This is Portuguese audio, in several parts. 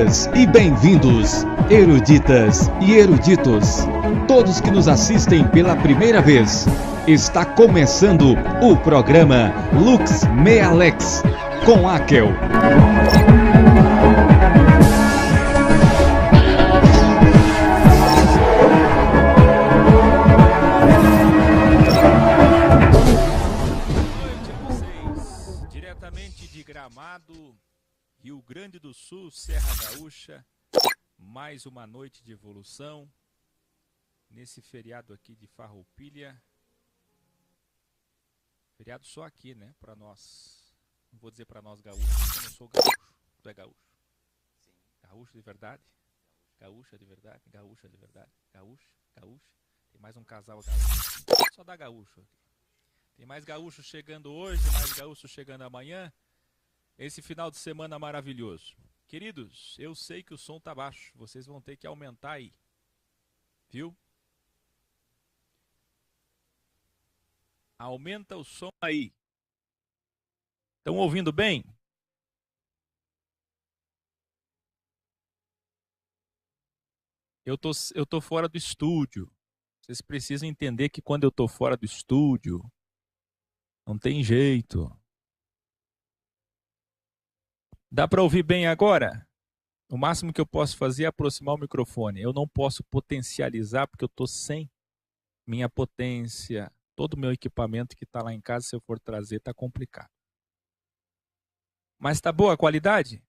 Bem-vindas e bem-vindos, eruditas e eruditos, todos que nos assistem pela primeira vez. Está começando o programa Lux Mea Lex com Akel. Diretamente de Gramado, Rio Grande do Sul, Serra Gaúcha, mais uma noite de evolução, nesse feriado aqui de Farroupilha, feriado só aqui, né, pra nós, não vou dizer pra nós gaúchos, porque eu não sou gaúcho, tu é gaúcho? Sim. Gaúcho de verdade? Gaúcha de verdade? Gaúcha de verdade? Gaúcha? Gaúcha? Tem mais um casal gaúcho, só dá gaúcho aqui. Tem mais gaúcho chegando hoje, mais gaúcho chegando amanhã. Esse final de semana maravilhoso. Queridos, eu sei que o som tá baixo. Vocês vão ter que aumentar aí. Viu? Aumenta o som aí. Estão ouvindo bem? Eu tô fora do estúdio. Vocês precisam entender que quando eu tô fora do estúdio, não tem jeito. Dá para ouvir bem agora? O máximo que eu posso fazer é aproximar o microfone. Eu não posso potencializar porque eu estou sem minha potência. Todo o meu equipamento que está lá em casa, se eu for trazer, está complicado. Mas está boa a qualidade?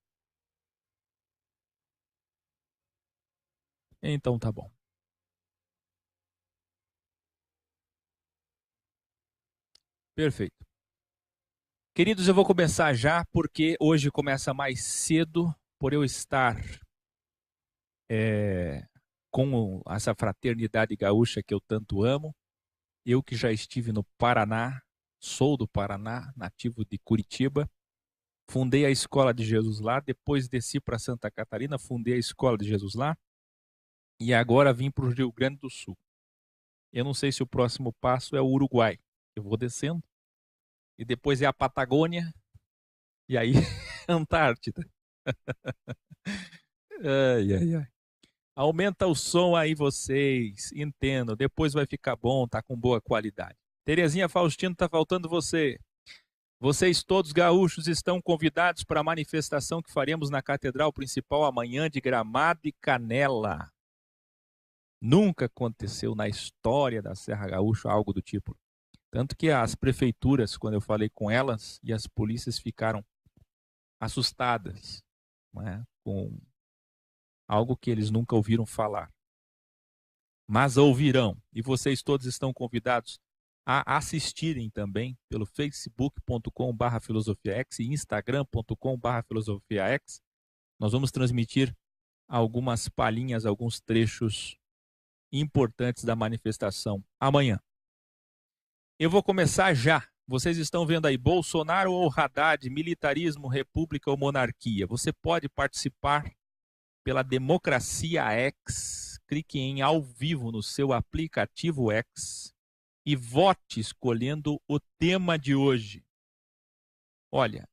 Então tá bom. Perfeito. Queridos, eu vou começar já porque hoje começa mais cedo por eu estar com essa fraternidade gaúcha que eu tanto amo. Eu que já estive no Paraná, sou do Paraná, nativo de Curitiba, fundei a Escola de Jesus lá, depois desci para Santa Catarina, fundei a Escola de Jesus lá e agora vim para o Rio Grande do Sul. Eu não sei se o próximo passo é o Uruguai. Eu vou descendo e depois é a Patagônia e aí Antártida. Ai, ai, ai. Aumenta o som aí vocês, entendo, depois vai ficar bom, tá com boa qualidade. Terezinha Faustino, tá faltando você. Vocês todos gaúchos estão convidados para a manifestação que faremos na Catedral Principal amanhã de Gramado e Canela. Nunca aconteceu na história da Serra Gaúcha algo do tipo. Tanto que as prefeituras, quando eu falei com elas, e as polícias ficaram assustadas, né, com algo que eles nunca ouviram falar. Mas ouvirão. E vocês todos estão convidados a assistirem também pelo facebook.com/filosofiax e instagram.com/filosofiax. Nós vamos transmitir algumas palhinhas, alguns trechos importantes da manifestação amanhã. Eu vou começar já. Vocês estão vendo aí Bolsonaro ou Haddad, militarismo, república ou monarquia. Você pode participar pela Democracia X. Clique em ao vivo no seu aplicativo X e vote escolhendo o tema de hoje. Olha,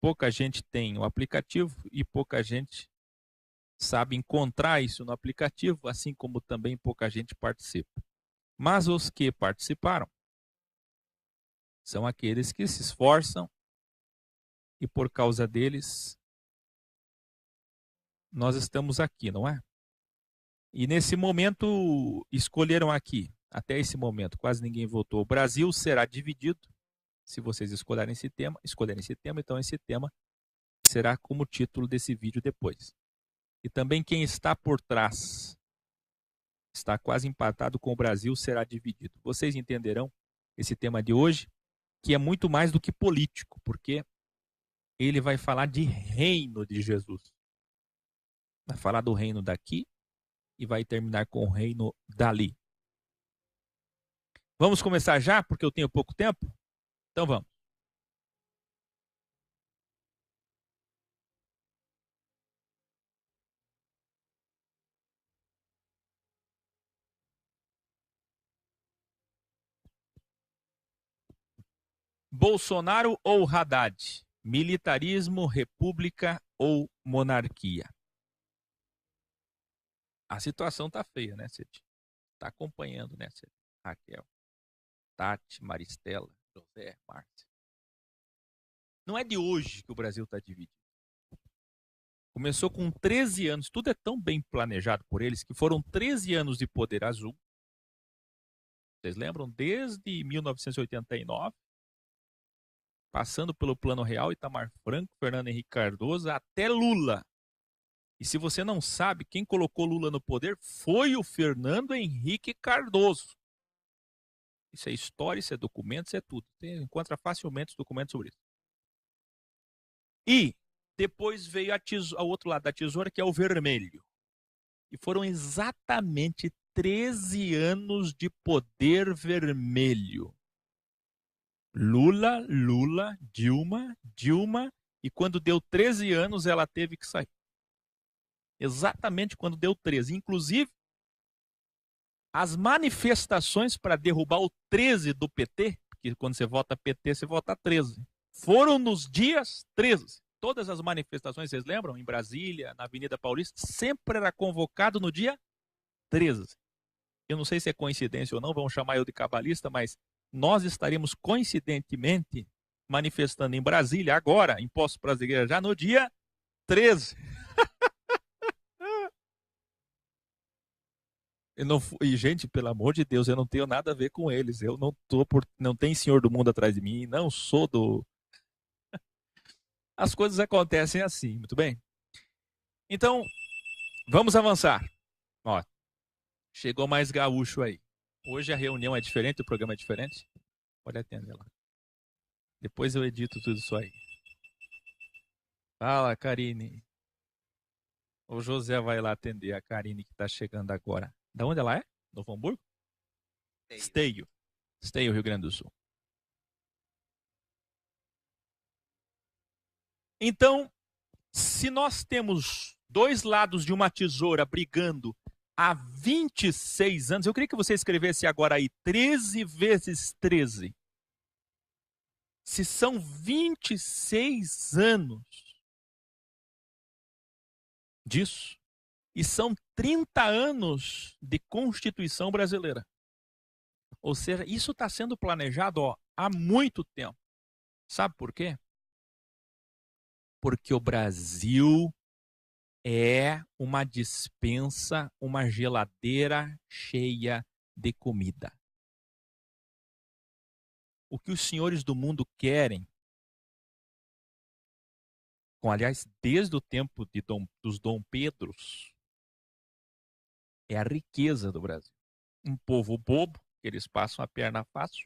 pouca gente tem o aplicativo e pouca gente sabe encontrar isso no aplicativo, assim como também pouca gente participa. Mas os que participaram são aqueles que se esforçam e por causa deles nós estamos aqui, não é? E nesse momento escolheram aqui, até esse momento, quase ninguém votou. O Brasil será dividido, se vocês escolherem esse tema, então esse tema será como título desse vídeo depois. E também quem está por trás, está quase empatado com o Brasil, será dividido. Vocês entenderão esse tema de hoje, que é muito mais do que político, porque ele vai falar de reino de Jesus. Vai falar do reino daqui e vai terminar com o reino dali. Vamos começar já, porque eu tenho pouco tempo? Então vamos. Bolsonaro ou Haddad? Militarismo, república ou monarquia? A situação tá feia, né, Ceti? Tá acompanhando, né, Ceti? Raquel, Tati, Maristela, José, Márcia. Não é de hoje que o Brasil está dividido. Começou com 13 anos, tudo é tão bem planejado por eles que foram 13 anos de poder azul. Vocês lembram? Desde 1989, passando pelo Plano Real, Itamar Franco, Fernando Henrique Cardoso, até Lula. E se você não sabe, quem colocou Lula no poder foi o Fernando Henrique Cardoso. Isso é história, isso é documento, isso é tudo. Você encontra facilmente os documentos sobre isso. E depois veio ao outro lado da tesoura, que é o vermelho. E foram exatamente 13 anos de poder vermelho. Lula, Lula, Dilma, Dilma. E quando deu 13 anos, ela teve que sair. Exatamente quando deu 13. Inclusive, as manifestações para derrubar o 13 do PT, porque quando você vota PT, você vota 13, foram nos dias 13. Todas as manifestações, vocês lembram? Em Brasília, na Avenida Paulista, sempre era convocado no dia 13. Eu não sei se é coincidência ou não, vamos chamar eu de cabalista, mas nós estaríamos coincidentemente manifestando em Brasília agora, em Poços Brasileira, já no dia 13. E, gente, pelo amor de Deus, eu não tenho nada a ver com eles. Eu não tem senhor do mundo atrás de mim, não sou do... As coisas acontecem assim, muito bem? Então, vamos avançar. Ó, chegou mais gaúcho aí. Hoje a reunião é diferente, o programa é diferente. Pode atender lá. Depois eu edito tudo isso aí. Fala, Karine. O José vai lá atender a Karine que está chegando agora. Da onde ela é? Novo Hamburgo? Esteio. Esteio, Rio Grande do Sul. Então, se nós temos dois lados de uma tesoura brigando há 26 anos, eu queria que você escrevesse agora aí 13 vezes 13. Se são 26 anos disso, e são 30 anos de Constituição brasileira. Ou seja, isso está sendo planejado há muito tempo. Sabe por quê? Porque o Brasil é uma despensa, uma geladeira cheia de comida. O que os senhores do mundo querem, aliás, desde o tempo dos Dom Pedros, é a riqueza do Brasil. Um povo bobo, que eles passam a perna fácil.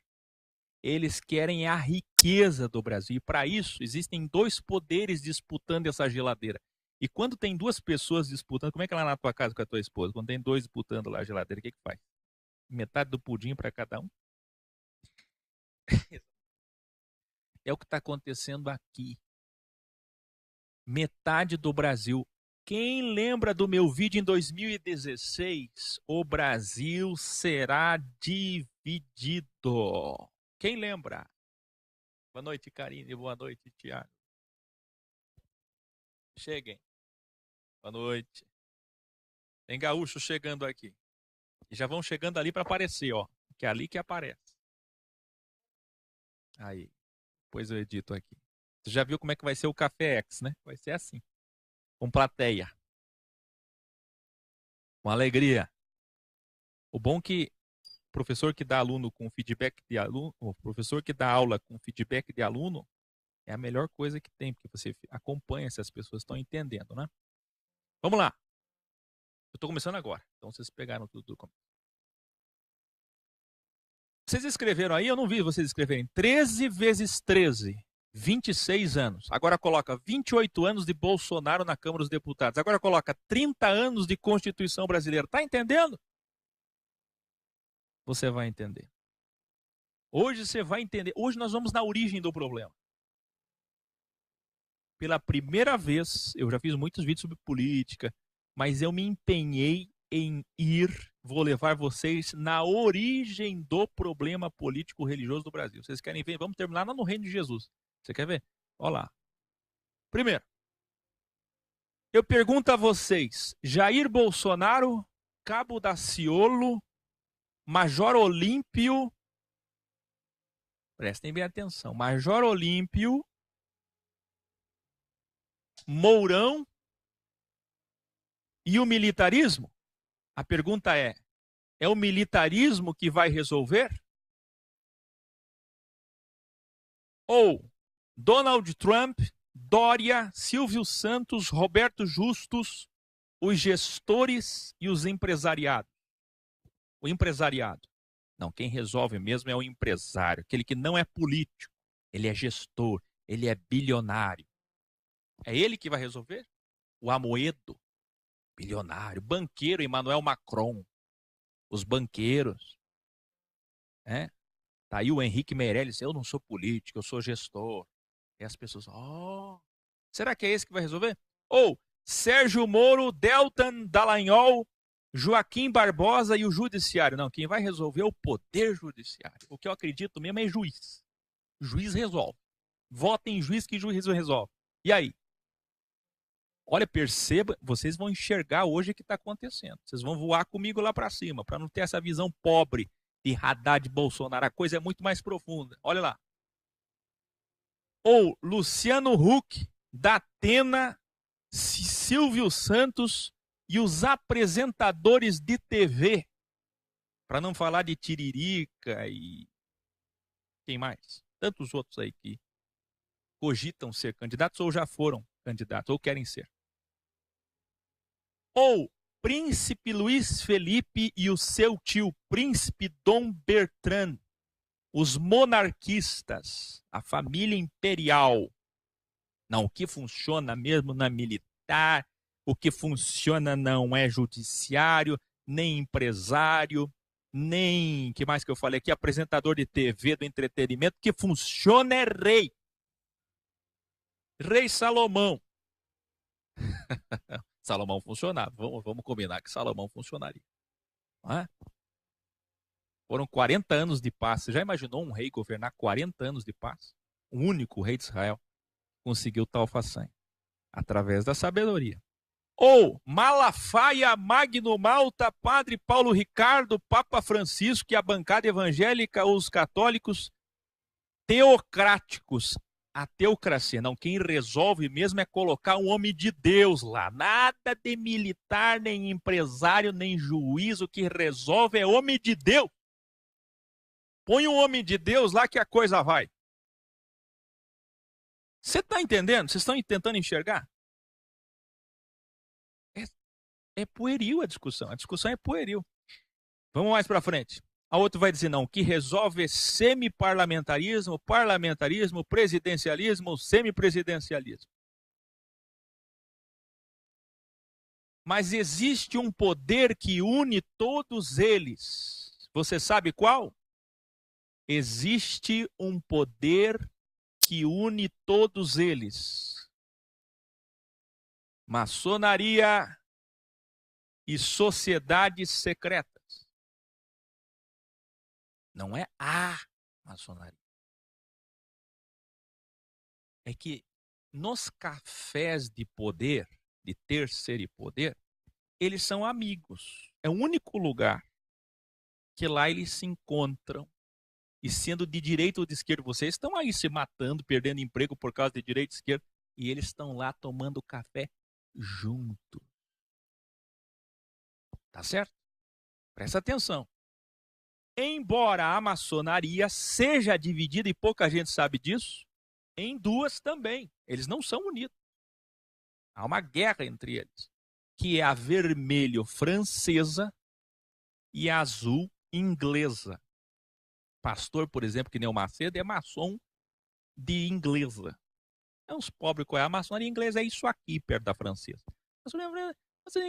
Eles querem a riqueza do Brasil. E para isso, existem dois poderes disputando essa geladeira. E quando tem duas pessoas disputando, como é que é lá na tua casa com a tua esposa? Quando tem dois disputando lá a geladeira, o que faz? Metade do pudim para cada um? É o que está acontecendo aqui. Metade do Brasil. Quem lembra do meu vídeo em 2016? O Brasil será dividido. Quem lembra? Boa noite, Karine. Boa noite, Tiago. Cheguem. Boa noite. Tem gaúcho chegando aqui. E já vão chegando ali para aparecer, ó. Que é ali que aparece. Aí. Depois eu edito aqui. Você já viu como é que vai ser o Café X, né? Vai ser assim. Com plateia. Com alegria. O bom que o professor que dá aluno com feedback de aluno, o professor que dá aula com feedback de aluno é a melhor coisa que tem, porque você acompanha se as pessoas estão entendendo, né? Vamos lá. Eu estou começando agora, então vocês pegaram tudo do começo. Vocês escreveram aí, eu não vi vocês escreverem 13 vezes 13. 26 anos. Agora coloca 28 anos de Bolsonaro na Câmara dos Deputados. Agora coloca 30 anos de Constituição brasileira. Tá entendendo? Você vai entender. Hoje você vai entender. Hoje nós vamos na origem do problema. Pela primeira vez, eu já fiz muitos vídeos sobre política, mas eu me empenhei em vou levar vocês na origem do problema político-religioso do Brasil. Vocês querem ver? Vamos terminar lá no Reino de Jesus. Você quer ver? Olha lá. Primeiro, eu pergunto a vocês, Jair Bolsonaro Cabo Daciolo, Major Olímpio, prestem bem atenção, Major Olímpio, Mourão e o militarismo? A pergunta é o militarismo que vai resolver? Ou Donald Trump, Dória, Silvio Santos, Roberto Justus, os gestores e os empresariados? O empresariado. Não, quem resolve mesmo é o empresário, aquele que não é político, ele é gestor, ele é bilionário. É ele que vai resolver? O Amoedo, bilionário, banqueiro Emmanuel Macron, os banqueiros. Tá aí o Henrique Meirelles, eu não sou político, eu sou gestor. E as pessoas, será que é esse que vai resolver? Ou Sérgio Moro, Deltan Dallagnol, Joaquim Barbosa e o judiciário? Não, quem vai resolver é o poder judiciário. O que eu acredito mesmo é juiz. Juiz resolve. Vota em juiz que juiz resolve. E aí? Olha, perceba, vocês vão enxergar hoje o que está acontecendo. Vocês vão voar comigo lá para cima, para não ter essa visão pobre de Haddad e Bolsonaro. A coisa é muito mais profunda. Olha lá. Ou Luciano Huck, Datena, Silvio Santos e os apresentadores de TV. Para não falar de Tiririca e quem mais? Tantos outros aí que cogitam ser candidatos ou já foram candidatos ou querem ser. Ou Príncipe Luiz Felipe e o seu tio, Príncipe Dom Bertrand, os monarquistas, a família imperial. Não, o que funciona mesmo na militar, o que funciona não é judiciário, nem empresário, nem, que mais que eu falei aqui, apresentador de TV, do entretenimento, o que funciona é rei. Rei Salomão. Salomão funcionava. Vamos combinar que Salomão funcionaria. Não é? Foram 40 anos de paz. Você já imaginou um rei governar 40 anos de paz? O único rei de Israel conseguiu tal façanha. Através da sabedoria. Ou Malafaia, Magno Malta, Padre Paulo Ricardo, Papa Francisco e a bancada evangélica, os católicos teocráticos. A teocracia, não, quem resolve mesmo é colocar um homem de Deus lá. Nada de militar, nem empresário, nem juiz. O que resolve é homem de Deus. Põe um homem de Deus lá que a coisa vai. Você está entendendo? Vocês estão tentando enxergar? É pueril a discussão. A discussão é pueril. Vamos mais para frente. A outra vai dizer, não, o que resolve é semiparlamentarismo, parlamentarismo, presidencialismo, semipresidencialismo. Mas existe um poder que une todos eles. Você sabe qual? Existe um poder que une todos eles. Maçonaria e sociedades secretas. Não é a maçonaria. É que nos cafés de poder, de terceiro e poder, eles são amigos. É o único lugar que lá eles se encontram. E sendo de direita ou de esquerda, vocês estão aí se matando, perdendo emprego por causa de direita e esquerda. E eles estão lá tomando café junto. Tá certo? Presta atenção. Embora a maçonaria seja dividida, e pouca gente sabe disso, em duas também. Eles não são unidos. Há uma guerra entre eles, que é a vermelho francesa e a azul inglesa. Pastor, por exemplo, que nem o Macedo, é maçom de inglesa. É uns pobres com a maçonaria inglesa, é isso aqui perto da francesa. A maçonaria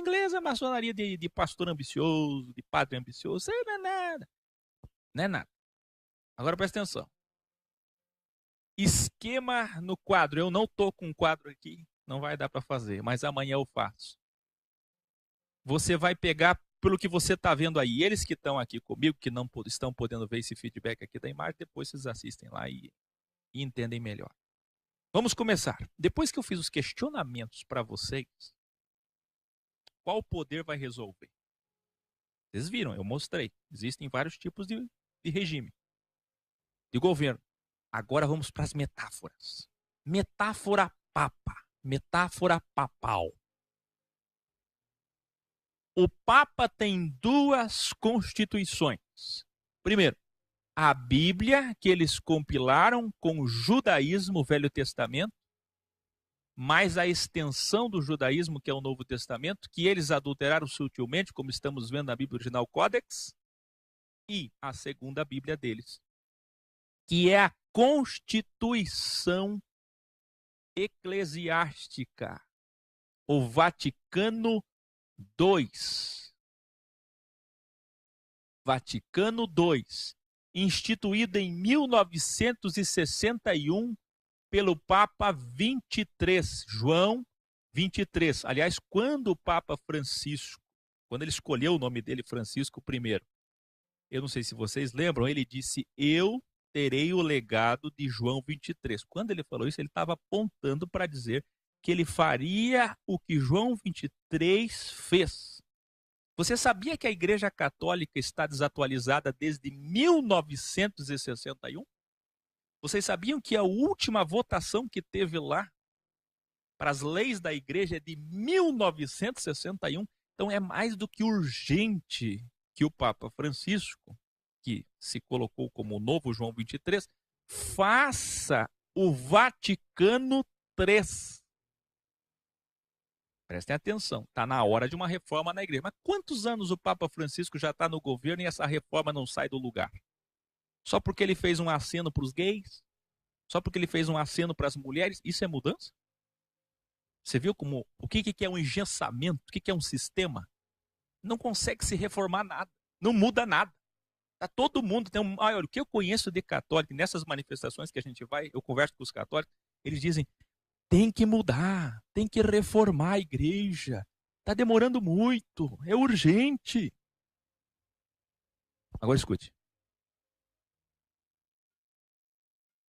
inglesa é maçonaria de pastor ambicioso, de padre ambicioso, isso não é nada. Não é nada. Agora presta atenção. Esquema no quadro. Eu não estou com um quadro aqui, não vai dar para fazer, mas amanhã eu faço. Você vai pegar pelo que você está vendo aí. Eles que estão aqui comigo, que não estão podendo ver esse feedback aqui da imagem, depois vocês assistem lá e entendem melhor. Vamos começar. Depois que eu fiz os questionamentos para vocês, qual poder vai resolver? Vocês viram, eu mostrei. Existem vários tipos de regime, de governo. Agora vamos para as metáforas. Metáfora papa, metáfora papal. O Papa tem duas constituições. Primeiro, a Bíblia, que eles compilaram com o judaísmo, o Velho Testamento, mais a extensão do judaísmo, que é o Novo Testamento, que eles adulteraram sutilmente, como estamos vendo na Bíblia original, Códex, e a segunda Bíblia deles, que é a Constituição Eclesiástica, o Vaticano II. Vaticano II, instituído em 1961 pelo Papa 23, João 23. Aliás, quando o Papa Francisco, quando ele escolheu o nome dele, Francisco I, eu não sei se vocês lembram, ele disse, eu terei o legado de João 23. Quando ele falou isso, ele estava apontando para dizer que ele faria o que João 23 fez. Você sabia que a Igreja Católica está desatualizada desde 1961? Vocês sabiam que a última votação que teve lá para as leis da Igreja é de 1961? Então é mais do que urgente que o Papa Francisco, que se colocou como o novo João 23, faça o Vaticano III. Prestem atenção, está na hora de uma reforma na igreja. Mas quantos anos o Papa Francisco já está no governo e essa reforma não sai do lugar? Só porque ele fez um aceno para os gays? Só porque ele fez um aceno para as mulheres? Isso é mudança? Você viu como o que é um engessamento? O que é um sistema? Não consegue se reformar nada, não muda nada. Tá todo mundo tem olha, o que eu conheço de católico nessas manifestações que a gente vai, eu converso com os católicos, eles dizem: tem que mudar, tem que reformar a igreja. Está demorando muito, é urgente. Agora escute.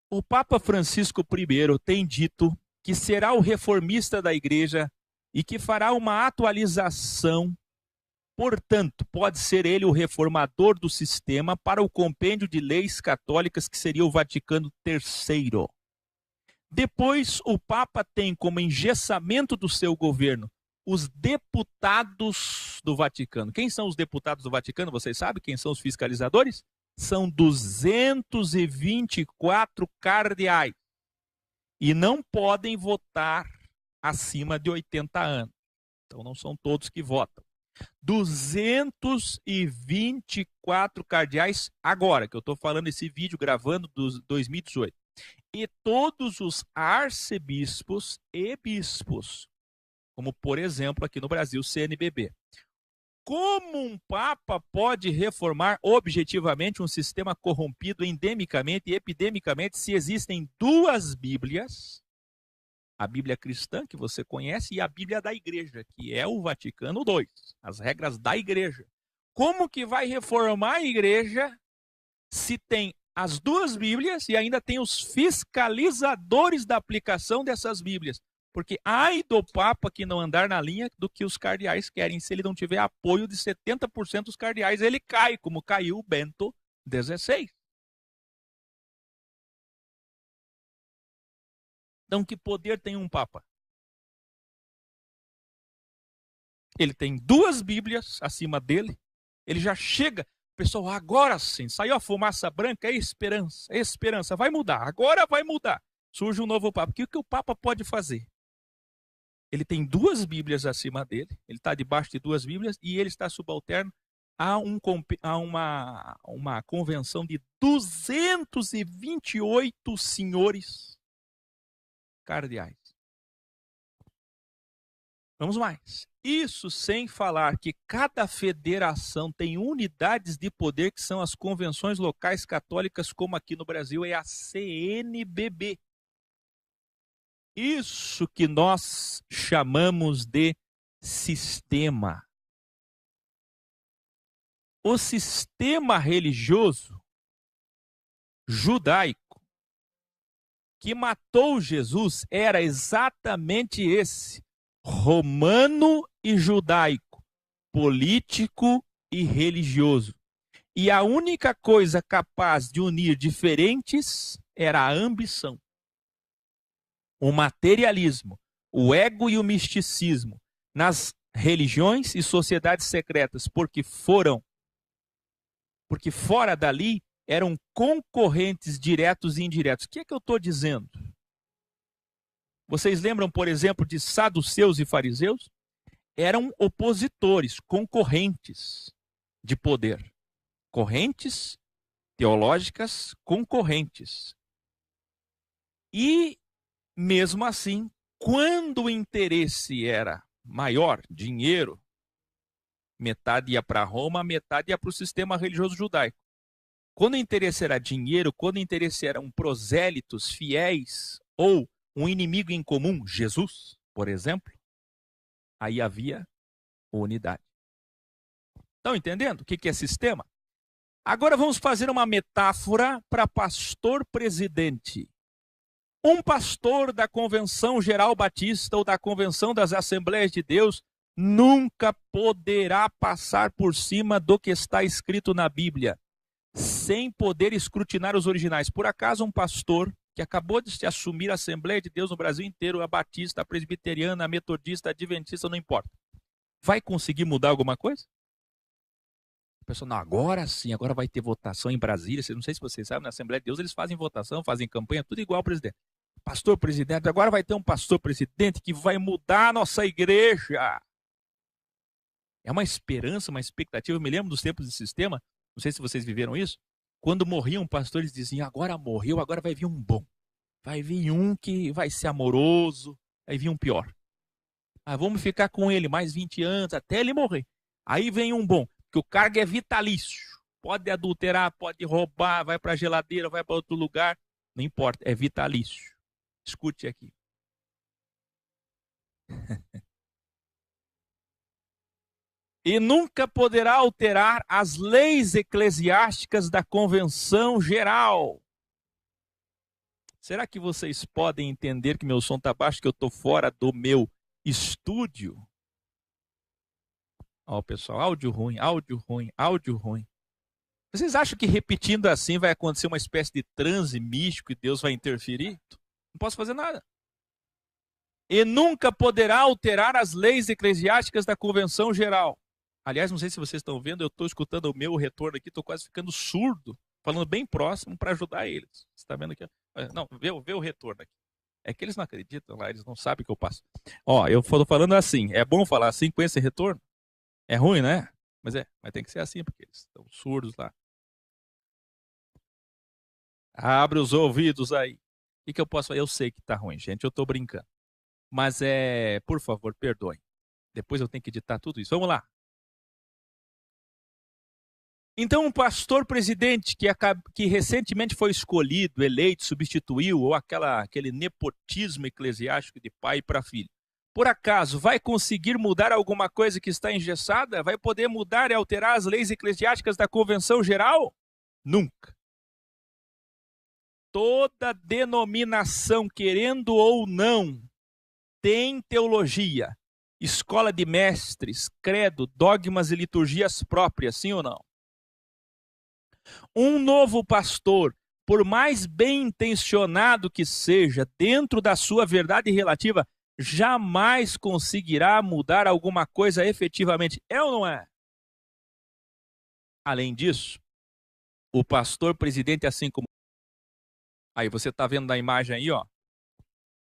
O Papa Francisco I tem dito que será o reformista da igreja e que fará uma atualização. Portanto, pode ser ele o reformador do sistema para o compêndio de leis católicas que seria o Vaticano III. Depois, o Papa tem como engessamento do seu governo os deputados do Vaticano. Quem são os deputados do Vaticano? Vocês sabem quem são os fiscalizadores? São 224 cardeais. E não podem votar acima de 80 anos. Então, não são todos que votam. 224 cardeais agora, que eu estou falando esse vídeo gravando dos 2018. E todos os arcebispos e bispos, como por exemplo aqui no Brasil, CNBB. Como um papa pode reformar objetivamente um sistema corrompido endemicamente e epidemicamente se existem duas Bíblias, a Bíblia cristã, que você conhece, e a Bíblia da Igreja, que é o Vaticano II, as regras da Igreja. Como que vai reformar a Igreja se tem as duas Bíblias e ainda tem os fiscalizadores da aplicação dessas Bíblias? Porque ai do Papa que não andar na linha do que os cardeais querem. Se ele não tiver apoio de 70% dos cardeais, ele cai, como caiu o Bento XVI. Então, que poder tem um Papa? Ele tem duas Bíblias acima dele, ele já chega... Pessoal, agora sim, saiu a fumaça branca, é esperança, vai mudar, agora vai mudar. Surge um novo Papa. O que o Papa pode fazer? Ele tem duas Bíblias acima dele, ele está debaixo de duas Bíblias e ele está subalterno a uma convenção de 228 senhores cardeais. Vamos mais. Isso sem falar que cada federação tem unidades de poder que são as convenções locais católicas, como aqui no Brasil é a CNBB. Isso que nós chamamos de sistema. O sistema religioso judaico que matou Jesus era exatamente esse. Romano e judaico, político e religioso. E a única coisa capaz de unir diferentes era a ambição, o materialismo, o ego e o misticismo nas religiões e sociedades secretas, porque fora dali eram concorrentes diretos e indiretos. O que é que eu estou dizendo? Vocês lembram, por exemplo, de saduceus e fariseus? Eram opositores, concorrentes de poder. Correntes teológicas concorrentes. E, mesmo assim, quando o interesse era maior, dinheiro, metade ia para Roma, metade ia para o sistema religioso judaico. Quando o interesse era dinheiro, quando o interesse eram prosélitos fiéis ou um inimigo em comum, Jesus, por exemplo, aí havia unidade. Estão entendendo o que é sistema? Agora vamos fazer uma metáfora para pastor presidente. Um pastor da Convenção Geral Batista ou da Convenção das Assembleias de Deus nunca poderá passar por cima do que está escrito na Bíblia, sem poder escrutinar os originais. Por acaso um pastor que acabou de se assumir a Assembleia de Deus no Brasil inteiro, a batista, a presbiteriana, a metodista, a adventista, não importa, vai conseguir mudar alguma coisa? A pessoa, não, agora sim, agora vai ter votação em Brasília. Não sei se vocês sabem, na Assembleia de Deus eles fazem votação, fazem campanha, tudo igual ao presidente. Pastor presidente, agora vai ter um pastor presidente que vai mudar a nossa igreja. É uma esperança, uma expectativa. Eu me lembro dos tempos de sistema, não sei se vocês viveram isso. Quando morria um pastor, eles diziam, agora morreu, agora vai vir um bom. Vai vir um que vai ser amoroso, vai vir um pior. Vamos ficar com ele mais 20 anos, até ele morrer. Aí vem um bom, que o cargo é vitalício. Pode adulterar, pode roubar, vai para a geladeira, vai para outro lugar. Não importa, é vitalício. Escute aqui. E nunca poderá alterar as leis eclesiásticas da Convenção Geral. Será que vocês podem entender que meu som está baixo, que eu estou fora do meu estúdio? Ó, pessoal, áudio ruim, áudio ruim, áudio ruim. Vocês acham que repetindo assim vai acontecer uma espécie de transe místico e Deus vai interferir? Não posso fazer nada. E nunca poderá alterar as leis eclesiásticas da Convenção Geral. Aliás, não sei se vocês estão vendo, eu estou escutando o meu retorno aqui, estou quase ficando surdo, falando bem próximo para ajudar eles. Você está vendo aqui? Não, vê o retorno aqui. É que eles não acreditam lá, eles não sabem o que eu passo. Ó, eu estou falando assim, é bom falar assim com esse retorno? É ruim, né? Mas tem que ser assim, porque eles estão surdos lá. Abre os ouvidos aí. O que eu posso fazer? Eu sei que está ruim, gente, eu estou brincando. Mas por favor, perdoem. Depois eu tenho que editar tudo isso. Vamos lá. Então, um pastor presidente que recentemente foi escolhido, eleito, substituiu, ou aquele nepotismo eclesiástico de pai para filho, por acaso vai conseguir mudar alguma coisa que está engessada? Vai poder mudar e alterar as leis eclesiásticas da Convenção Geral? Nunca. Toda denominação, querendo ou não, tem teologia, escola de mestres, credo, dogmas e liturgias próprias, sim ou não? Um novo pastor, por mais bem intencionado que seja, dentro da sua verdade relativa, jamais conseguirá mudar alguma coisa efetivamente. É ou não é? Além disso, o pastor presidente, assim como... Aí você está vendo na imagem aí, ó.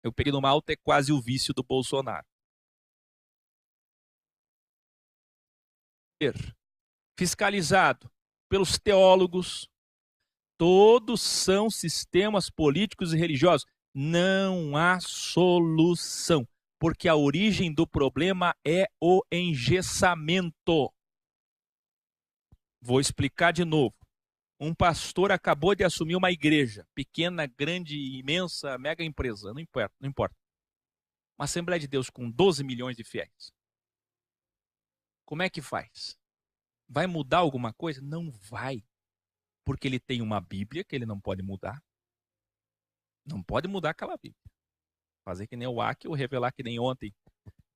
Eu peguei numa alta, é quase o vício do Bolsonaro. Fiscalizado pelos teólogos, todos são sistemas políticos e religiosos. Não há solução, porque a origem do problema é o engessamento. Vou explicar de novo. Um pastor acabou de assumir uma igreja, pequena, grande, imensa, mega empresa, não importa. Uma Assembleia de Deus com 12 milhões de fiéis. Como é que faz? Vai mudar alguma coisa? Não vai. Porque ele tem uma Bíblia que ele não pode mudar. Não pode mudar aquela Bíblia. Fazer que nem o Aki ou revelar que nem ontem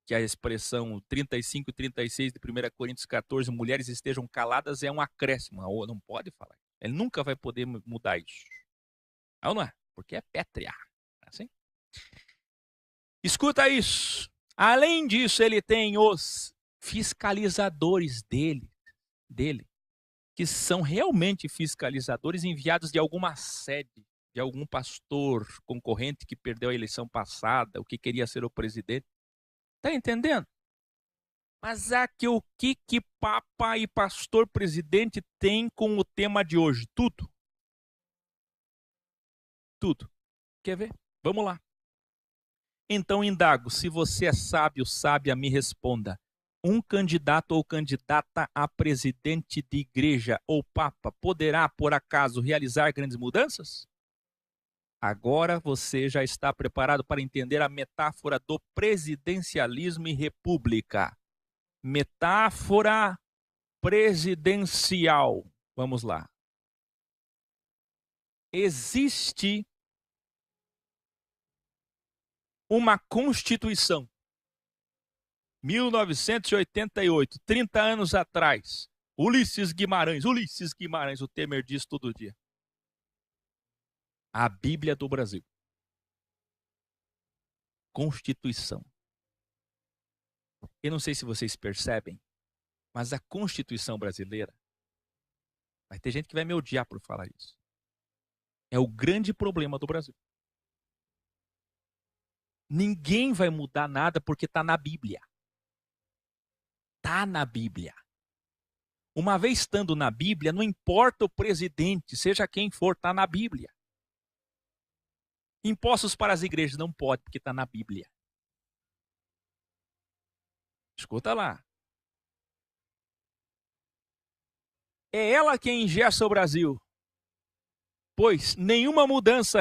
que a expressão 35 e 36 de 1 Coríntios 14, mulheres estejam caladas, é um acréscimo. Não pode falar. Ele nunca vai poder mudar isso. Não é? Porque é pétrea. Assim? Escuta isso. Além disso, ele tem os fiscalizadores dele, que são realmente fiscalizadores enviados de alguma sede, de algum pastor concorrente que perdeu a eleição passada, o que queria ser o presidente. Tá entendendo? Mas aqui o que papa e pastor presidente tem com o tema de hoje? Tudo. Tudo. Quer ver? Vamos lá. Então, indago, se você é sábio, sábia, me responda. Um candidato ou candidata a presidente de igreja ou papa poderá, por acaso, realizar grandes mudanças? Agora você já está preparado para entender a metáfora do presidencialismo e república. Metáfora presidencial. Vamos lá. Existe uma Constituição. 1988, 30 anos atrás. Ulisses Guimarães, o Temer diz todo dia. A Bíblia do Brasil. Constituição. Eu não sei se vocês percebem, mas a Constituição brasileira, vai ter gente que vai me odiar por falar isso, é o grande problema do Brasil. Ninguém vai mudar nada porque está na Bíblia. Está na Bíblia. Uma vez estando na Bíblia, não importa o presidente, seja quem for, está na Bíblia. Impostos para as igrejas não pode, porque está na Bíblia. Escuta lá. É ela quem engessa o Brasil. Pois nenhuma mudança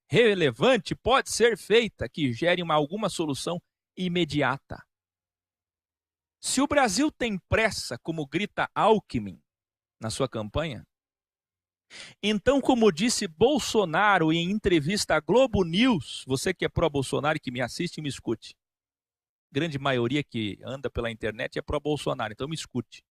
relevante pode ser feita que gere alguma solução imediata. Se o Brasil tem pressa, como grita Alckmin na sua campanha, então, como disse Bolsonaro em entrevista à Globo News, você que é pró-Bolsonaro e que me assiste, me escute. Grande maioria que anda pela internet é pró-Bolsonaro, então me escute.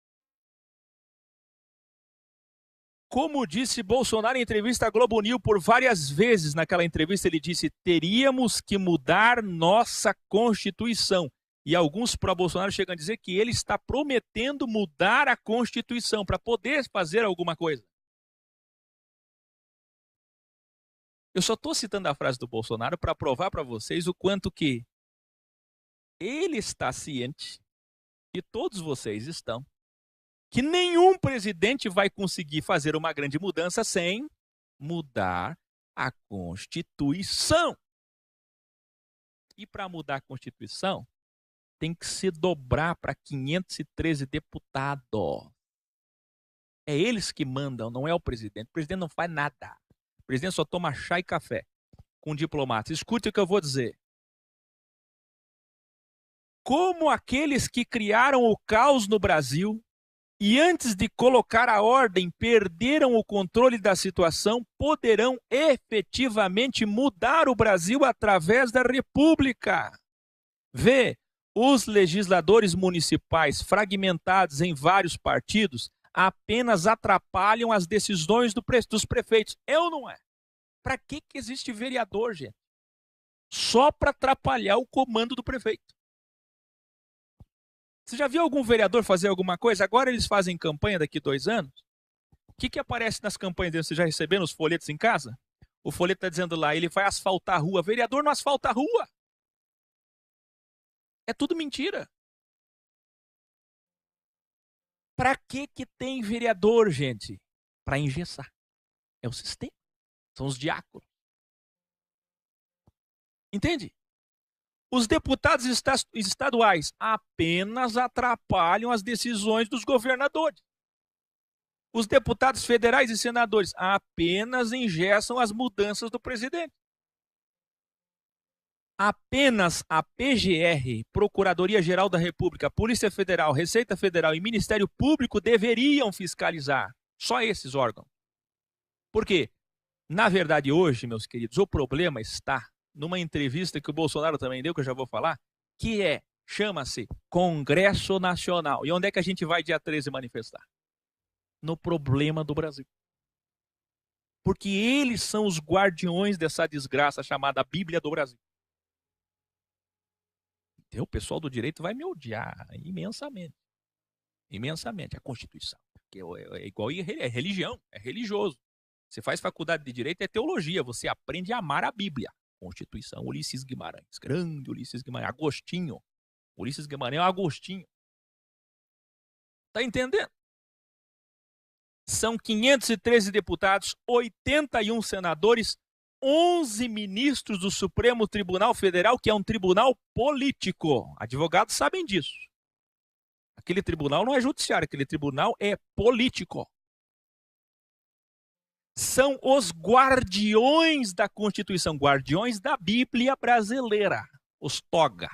Como disse Bolsonaro em entrevista à Globo News, por várias vezes naquela entrevista ele disse: teríamos que mudar nossa Constituição. E alguns pró-Bolsonaro chegam a dizer que ele está prometendo mudar a Constituição para poder fazer alguma coisa. Eu só estou citando a frase do Bolsonaro para provar para vocês o quanto que ele está ciente, e todos vocês estão, que nenhum presidente vai conseguir fazer uma grande mudança sem mudar a Constituição. E para mudar a Constituição, tem que se dobrar para 513 deputados. É eles que mandam, não é o presidente. O presidente não faz nada. O presidente só toma chá e café com diplomatas. Escute o que eu vou dizer. Como aqueles que criaram o caos no Brasil e antes de colocar a ordem perderam o controle da situação, poderão efetivamente mudar o Brasil através da República. Vê, os legisladores municipais fragmentados em vários partidos apenas atrapalham as decisões dos prefeitos. É ou não é? Para que existe vereador, gente? Só para atrapalhar o comando do prefeito. Você já viu algum vereador fazer alguma coisa? Agora eles fazem campanha daqui 2 anos. O que aparece nas campanhas deles? Você já recebeu os folhetos em casa? O folheto está dizendo lá, ele vai asfaltar a rua. Vereador não asfalta a rua. É tudo mentira. Para que tem vereador, gente? Para engessar. É o sistema. São os diáconos. Entende? Os deputados estaduais apenas atrapalham as decisões dos governadores. Os deputados federais e senadores apenas engessam as mudanças do presidente. Apenas a PGR, Procuradoria-Geral da República, Polícia Federal, Receita Federal e Ministério Público deveriam fiscalizar. Só esses órgãos. Por quê? Na verdade, hoje, meus queridos, o problema está numa entrevista que o Bolsonaro também deu, que eu já vou falar, que chama-se Congresso Nacional. E onde é que a gente vai dia 13 manifestar? No problema do Brasil. Porque eles são os guardiões dessa desgraça chamada Bíblia do Brasil. Então, o pessoal do direito vai me odiar imensamente. Imensamente. A Constituição. É igual é religião, é religioso. Você faz faculdade de direito, é teologia. Você aprende a amar a Bíblia. Constituição, Ulisses Guimarães. Grande Ulisses Guimarães. Agostinho. Ulisses Guimarães é o Agostinho. Tá entendendo? São 513 deputados, 81 senadores, 11 ministros do Supremo Tribunal Federal, que é um tribunal político. Advogados sabem disso. Aquele tribunal não é judiciário, aquele tribunal é político. São os guardiões da Constituição, guardiões da Bíblia brasileira, os toga.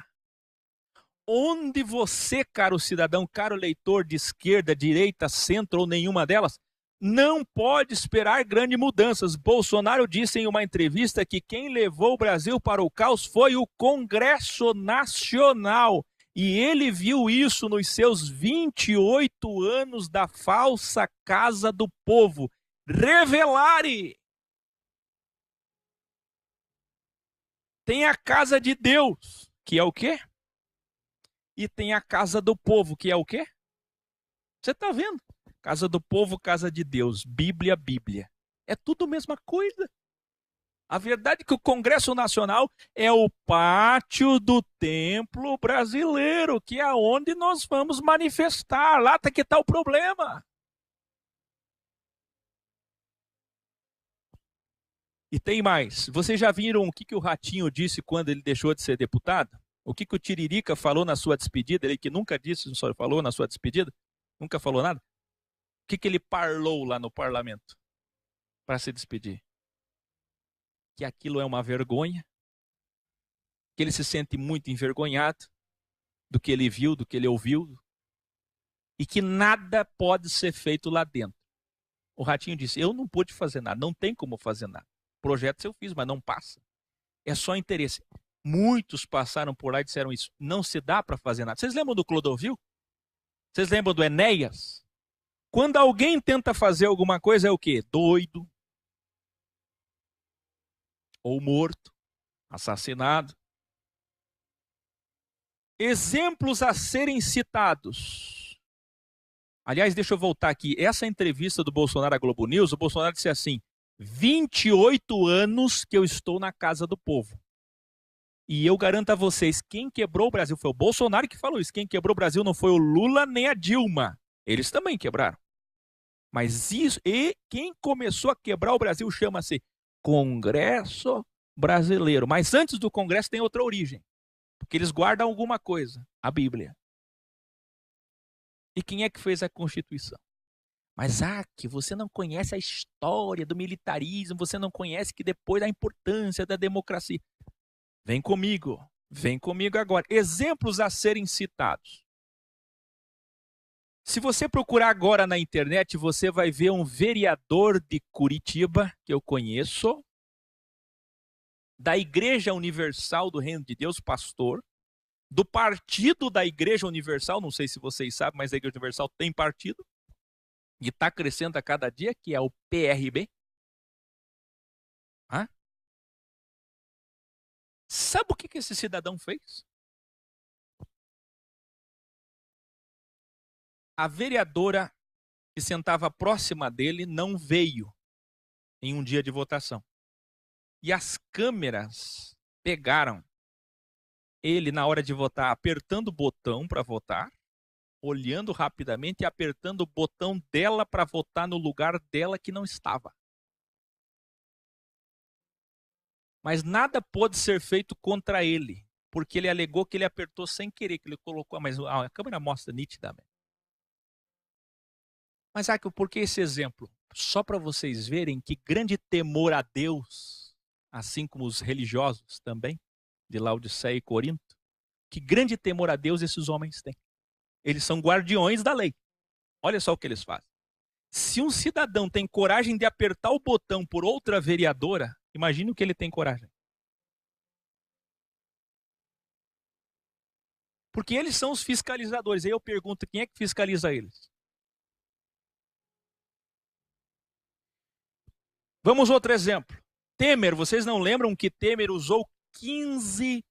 Onde você, caro cidadão, caro leitor de esquerda, direita, centro ou nenhuma delas, não pode esperar grandes mudanças. Bolsonaro disse em uma entrevista que quem levou o Brasil para o caos foi o Congresso Nacional. E ele viu isso nos seus 28 anos da falsa Casa do Povo. Revelare! Tem a Casa de Deus, que é o quê? E tem a Casa do Povo, que é o quê? Você está vendo? Casa do Povo, Casa de Deus, Bíblia, Bíblia. É tudo a mesma coisa. A verdade é que o Congresso Nacional é o pátio do templo brasileiro, que é onde nós vamos manifestar. Lá que está o problema. E tem mais. Vocês já viram o que o Ratinho disse quando ele deixou de ser deputado? O que o Tiririca falou na sua despedida? Ele que nunca disse, só falou na sua despedida? Nunca falou nada? O que ele parlou lá no parlamento para se despedir? Que aquilo é uma vergonha, que ele se sente muito envergonhado do que ele viu, do que ele ouviu, e que nada pode ser feito lá dentro. O Ratinho disse, eu não pude fazer nada, não tem como fazer nada. Projetos eu fiz, mas não passa. É só interesse. Muitos passaram por lá e disseram isso. Não se dá para fazer nada. Vocês lembram do Clodovil? Vocês lembram do Enéas? Quando alguém tenta fazer alguma coisa, é o quê? Doido. Ou morto. Assassinado. Exemplos a serem citados. Aliás, deixa eu voltar aqui. Essa entrevista do Bolsonaro à Globo News, o Bolsonaro disse assim, 28 anos que eu estou na Casa do Povo. E eu garanto a vocês, quem quebrou o Brasil foi o Bolsonaro que falou isso. Quem quebrou o Brasil não foi o Lula nem a Dilma. Eles também quebraram. Mas isso, e quem começou a quebrar o Brasil chama-se Congresso Brasileiro. Mas antes do Congresso tem outra origem. Porque eles guardam alguma coisa, a Bíblia. E quem é que fez a Constituição? Mas, que você não conhece a história do militarismo, você não conhece que depois da importância da democracia. Vem comigo agora. Exemplos a serem citados. Se você procurar agora na internet, você vai ver um vereador de Curitiba, que eu conheço, da Igreja Universal do Reino de Deus, pastor, do partido da Igreja Universal, não sei se vocês sabem, mas a Igreja Universal tem partido, e está crescendo a cada dia, que é o PRB. Sabe o que esse cidadão fez? A vereadora que sentava próxima dele não veio em um dia de votação. E as câmeras pegaram ele na hora de votar, apertando o botão para votar, olhando rapidamente e apertando o botão dela para votar no lugar dela que não estava. Mas nada pôde ser feito contra ele, porque ele alegou que ele apertou sem querer, que ele colocou, mas a câmera mostra nitidamente. Mas por que esse exemplo? Só para vocês verem que grande temor a Deus, assim como os religiosos também, de Laodiceia e Corinto, que grande temor a Deus esses homens têm. Eles são guardiões da lei. Olha só o que eles fazem. Se um cidadão tem coragem de apertar o botão por outra vereadora, imagine o que ele tem coragem. Porque eles são os fiscalizadores. Aí eu pergunto, quem é que fiscaliza eles? Vamos outro exemplo. Temer, vocês não lembram que Temer usou 15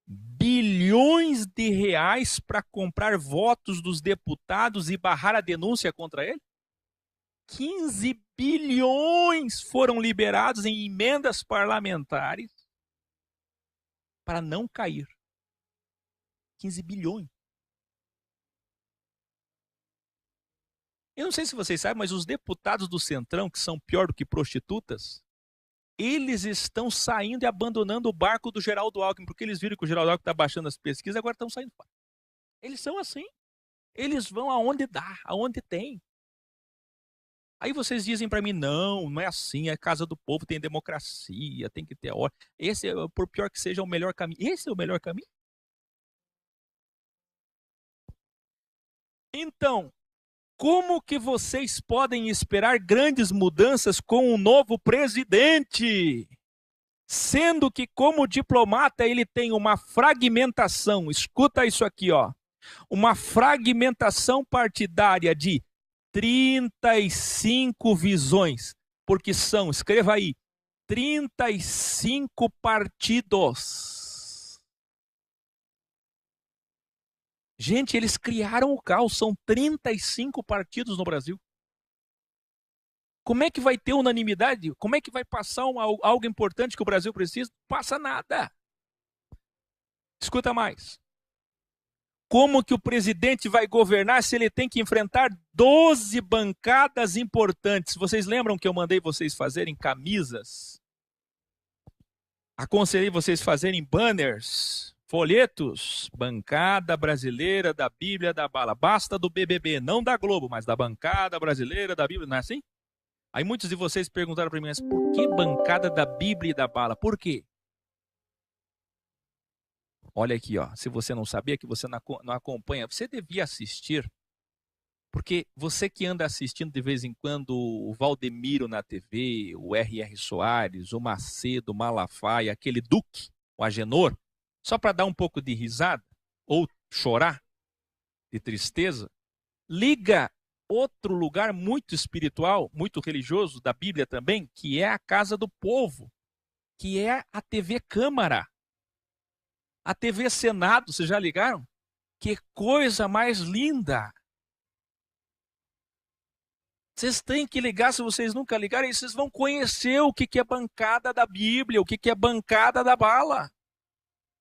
bilhões de reais para comprar votos dos deputados e barrar a denúncia contra ele? 15 bilhões foram liberados em emendas parlamentares para não cair. 15 bilhões. Eu não sei se vocês sabem, mas os deputados do Centrão, que são pior do que prostitutas, eles estão saindo e abandonando o barco do Geraldo Alckmin, porque eles viram que o Geraldo Alckmin está baixando as pesquisas, agora estão saindo fora. Eles são assim. Eles vão aonde dá, aonde tem. Aí vocês dizem para mim, não é assim, é casa do povo, tem democracia, tem que ter ordem. Esse, por pior que seja, é o melhor caminho. Esse é o melhor caminho? Então, como que vocês podem esperar grandes mudanças com um novo presidente? Sendo que, como diplomata, ele tem uma fragmentação. Escuta isso aqui, ó. Uma fragmentação partidária de 35 visões. Porque são, escreva aí, 35 partidos. Gente, eles criaram o caos, são 35 partidos no Brasil. Como é que vai ter unanimidade? Como é que vai passar algo importante que o Brasil precisa? Não passa nada. Escuta mais. Como que o presidente vai governar se ele tem que enfrentar 12 bancadas importantes? Vocês lembram que eu mandei vocês fazerem camisas? Aconselhei vocês fazerem banners, folhetos, bancada brasileira da Bíblia da Bala. Basta do BBB, não da Globo, mas da bancada brasileira da Bíblia, não é assim? Aí muitos de vocês perguntaram para mim, mas por que bancada da Bíblia e da Bala? Por quê? Olha aqui, ó. Se você não sabia, que você não acompanha, você devia assistir, porque você que anda assistindo de vez em quando o Valdemiro na TV, o R.R. Soares, o Macedo, o Malafaia, aquele Duque, o Agenor, só para dar um pouco de risada ou chorar de tristeza, liga outro lugar muito espiritual, muito religioso da Bíblia também, que é a Casa do Povo, que é a TV Câmara, a TV Senado, vocês já ligaram? Que coisa mais linda! Vocês têm que ligar, se vocês nunca ligarem, vocês vão conhecer o que é bancada da Bíblia, o que é bancada da Bala.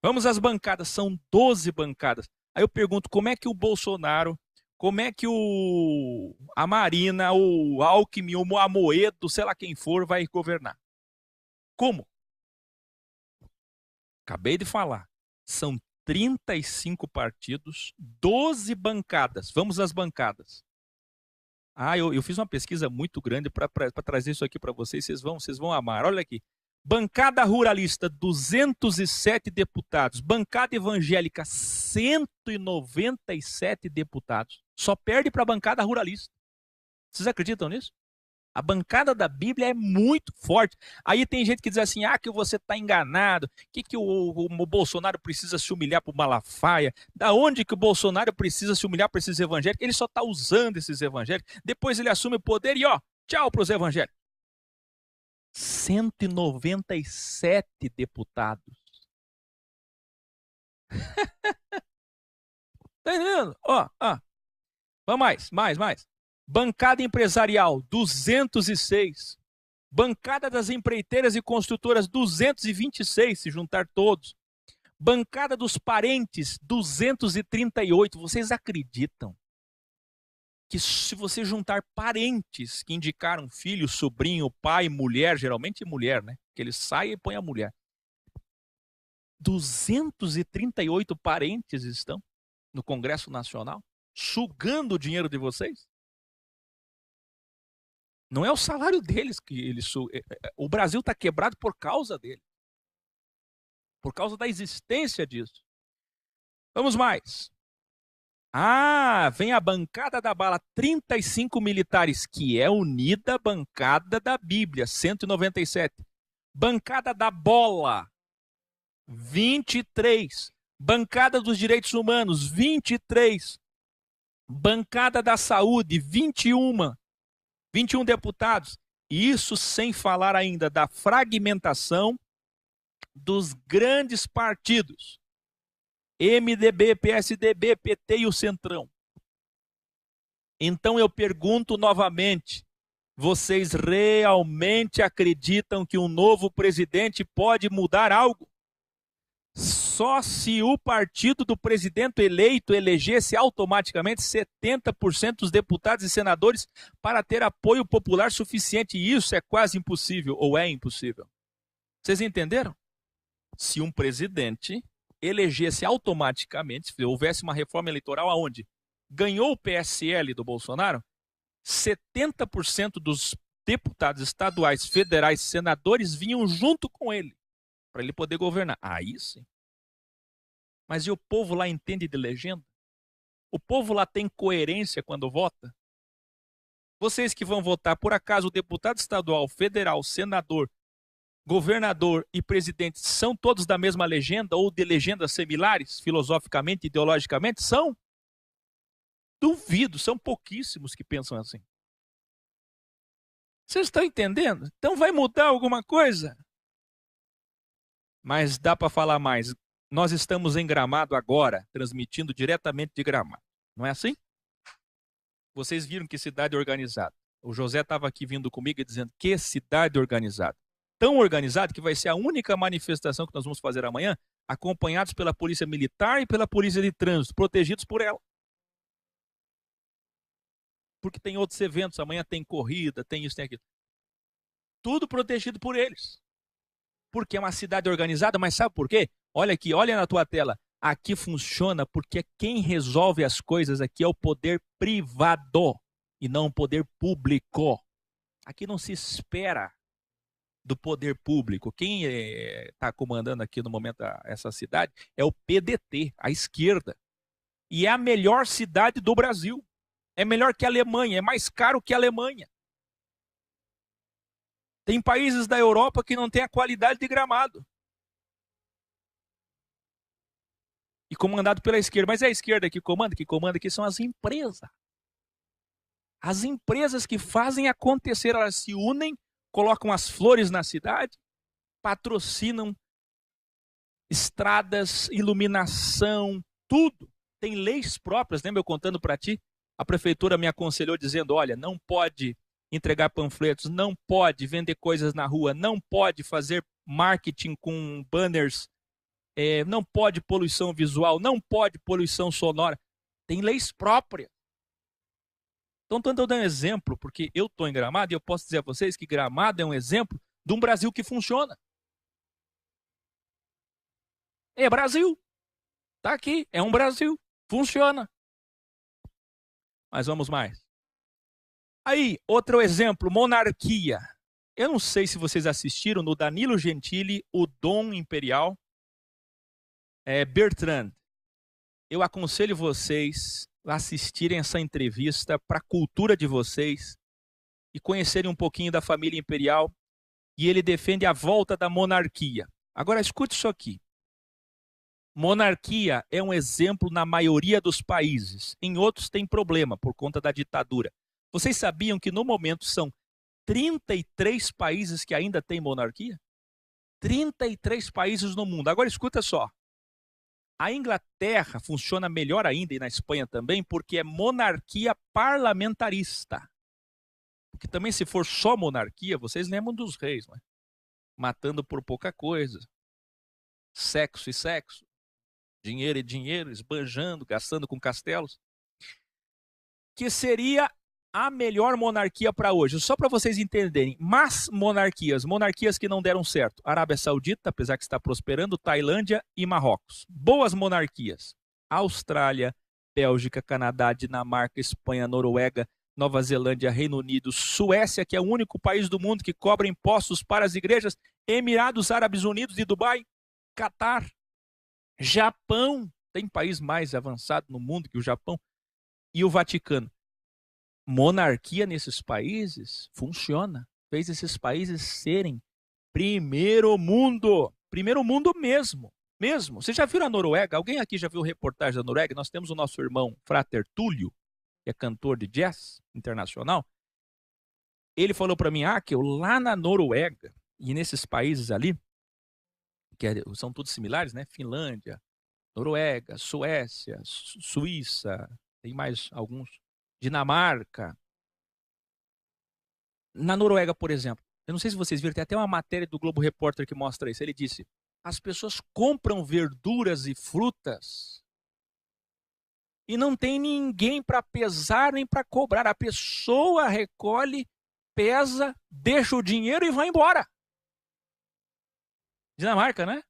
Vamos às bancadas, são 12 bancadas. Aí eu pergunto, como é que o Bolsonaro, como é que a Marina, o Alckmin, o Amoedo, sei lá quem for, vai governar? Como? Acabei de falar. São 35 partidos, 12 bancadas. Vamos às bancadas. Eu fiz uma pesquisa muito grande para trazer isso aqui para vocês. Vocês vão amar. Olha aqui. Bancada ruralista, 207 deputados. Bancada evangélica, 197 deputados. Só perde para a bancada ruralista. Vocês acreditam nisso? A bancada da Bíblia é muito forte. Aí tem gente que diz assim, que você está enganado. Que o Bolsonaro precisa se humilhar para o Malafaia? Da onde que o Bolsonaro precisa se humilhar para esses evangélicos? Ele só está usando esses evangélicos. Depois ele assume o poder e tchau para os evangélicos. 197 deputados. Tá entendendo? Vamos mais. Bancada empresarial, 206. Bancada das empreiteiras e construtoras, 226, se juntar todos. Bancada dos parentes, 238. Vocês acreditam que se você juntar parentes que indicaram filho, sobrinho, pai, mulher, geralmente mulher, né? Que eles saem e põem a mulher. 238 parentes estão no Congresso Nacional, sugando o dinheiro de vocês. Não é o salário deles que eles sugam. O Brasil está quebrado por causa dele. Por causa da existência disso. Vamos mais. Vem a bancada da Bala, 35 militares, que é unida bancada da Bíblia, 197. Bancada da Bola, 23. Bancada dos Direitos Humanos, 23. Bancada da Saúde, 21 deputados. Isso sem falar ainda da fragmentação dos grandes partidos. MDB, PSDB, PT e o Centrão. Então eu pergunto novamente, vocês realmente acreditam que um novo presidente pode mudar algo? Só se o partido do presidente eleito elegesse automaticamente 70% dos deputados e senadores para ter apoio popular suficiente. E isso é quase impossível, ou é impossível. Vocês entenderam? Se um presidente elegesse automaticamente, se houvesse uma reforma eleitoral aonde ganhou o PSL do Bolsonaro, 70% dos deputados estaduais, federais, senadores vinham junto com ele, para ele poder governar. Aí sim. Mas e o povo lá entende de legenda? O povo lá tem coerência quando vota? Vocês que vão votar, por acaso o deputado estadual, federal, senador, governador e presidente são todos da mesma legenda ou de legendas similares, filosoficamente, ideologicamente? São? Duvido, são pouquíssimos que pensam assim. Vocês estão entendendo? Então vai mudar alguma coisa? Mas dá para falar mais. Nós estamos em Gramado agora, transmitindo diretamente de Gramado. Não é assim? Vocês viram que cidade organizada. O José estava aqui vindo comigo e dizendo que cidade organizada. Tão organizada que vai ser a única manifestação que nós vamos fazer amanhã, acompanhados pela Polícia Militar e pela Polícia de Trânsito, protegidos por ela. Porque tem outros eventos, amanhã tem corrida, tem isso, tem aquilo. Tudo protegido por eles. Porque é uma cidade organizada, mas sabe por quê? Olha aqui, olha na tua tela. Aqui funciona porque quem resolve as coisas aqui é o poder privado e não o poder público. Aqui não se espera do poder público. Quem está comandando aqui no momento essa cidade é o PDT, a esquerda. E é a melhor cidade do Brasil. É melhor que a Alemanha, é mais caro que a Alemanha. Tem países da Europa que não têm a qualidade de Gramado. E comandado pela esquerda. Mas é a esquerda que comanda aqui são as empresas. As empresas que fazem acontecer, elas se unem, colocam as flores na cidade, patrocinam estradas, iluminação, tudo. Tem leis próprias, lembra eu contando para ti? A prefeitura me aconselhou dizendo, olha, não pode entregar panfletos, não pode vender coisas na rua, não pode fazer marketing com banners, não pode poluição visual, não pode poluição sonora. Tem leis próprias. Então, estou dando um exemplo, porque eu estou em Gramado e eu posso dizer a vocês que Gramado é um exemplo de um Brasil que funciona. É Brasil. Está aqui, é um Brasil. Funciona. Mas vamos mais. Aí, outro exemplo, monarquia. Eu não sei se vocês assistiram no Danilo Gentili, o Dom Imperial, Bertrand. Eu aconselho vocês a assistirem essa entrevista para a cultura de vocês e conhecerem um pouquinho da família imperial. E ele defende a volta da monarquia. Agora, escute isso aqui. Monarquia é um exemplo na maioria dos países. Em outros tem problema por conta da ditadura. Vocês sabiam que no momento são 33 países que ainda têm monarquia? 33 países no mundo. Agora escuta só. A Inglaterra funciona melhor ainda, e na Espanha também, porque é monarquia parlamentarista. Porque também se for só monarquia, vocês lembram dos reis, não é? Matando por pouca coisa. Sexo e sexo. Dinheiro e dinheiro, esbanjando, gastando com castelos. Que seria a melhor monarquia para hoje. Só para vocês entenderem. Mas monarquias que não deram certo. Arábia Saudita, apesar que está prosperando, Tailândia e Marrocos. Boas monarquias. Austrália, Bélgica, Canadá, Dinamarca, Espanha, Noruega, Nova Zelândia, Reino Unido, Suécia, que é o único país do mundo que cobra impostos para as igrejas, Emirados Árabes Unidos e Dubai, Catar, Japão, tem país mais avançado no mundo que o Japão, e o Vaticano. Monarquia nesses países funciona, fez esses países serem primeiro mundo mesmo. mesmo. Você já viu a Noruega? Alguém aqui já viu reportagem da Noruega? Nós temos o nosso irmão Frater Túlio, que é cantor de jazz internacional. Ele falou para mim, que lá na Noruega e nesses países ali, que são todos similares, né? Finlândia, Noruega, Suécia, Suíça, tem mais alguns, Dinamarca. Na Noruega, por exemplo, eu não sei se vocês viram, tem até uma matéria do Globo Repórter que mostra isso. Ele disse, as pessoas compram verduras e frutas e não tem ninguém para pesar nem para cobrar. A pessoa recolhe, pesa, deixa o dinheiro e vai embora. Dinamarca, né?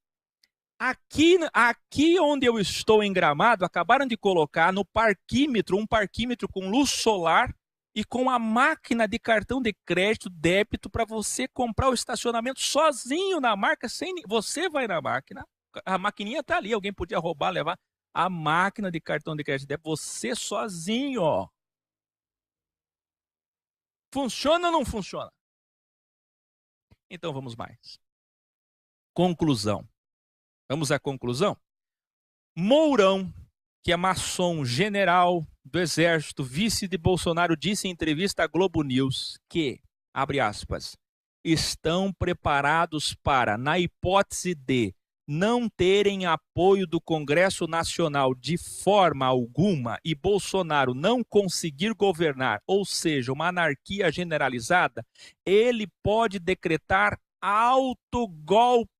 Aqui onde eu estou em Gramado, acabaram de colocar no parquímetro, um parquímetro com luz solar e com a máquina de cartão de crédito, débito, para você comprar o estacionamento sozinho na marca. Você vai na máquina, a maquininha está ali, alguém podia roubar, levar. A máquina de cartão de crédito, débito, você sozinho, ó. Funciona ou não funciona? Então vamos mais. Conclusão. Vamos à conclusão? Mourão, que é maçom general do Exército, vice de Bolsonaro, disse em entrevista à Globo News que, abre aspas, estão preparados para, na hipótese de não terem apoio do Congresso Nacional de forma alguma e Bolsonaro não conseguir governar, ou seja, uma anarquia generalizada, ele pode decretar autogolpe.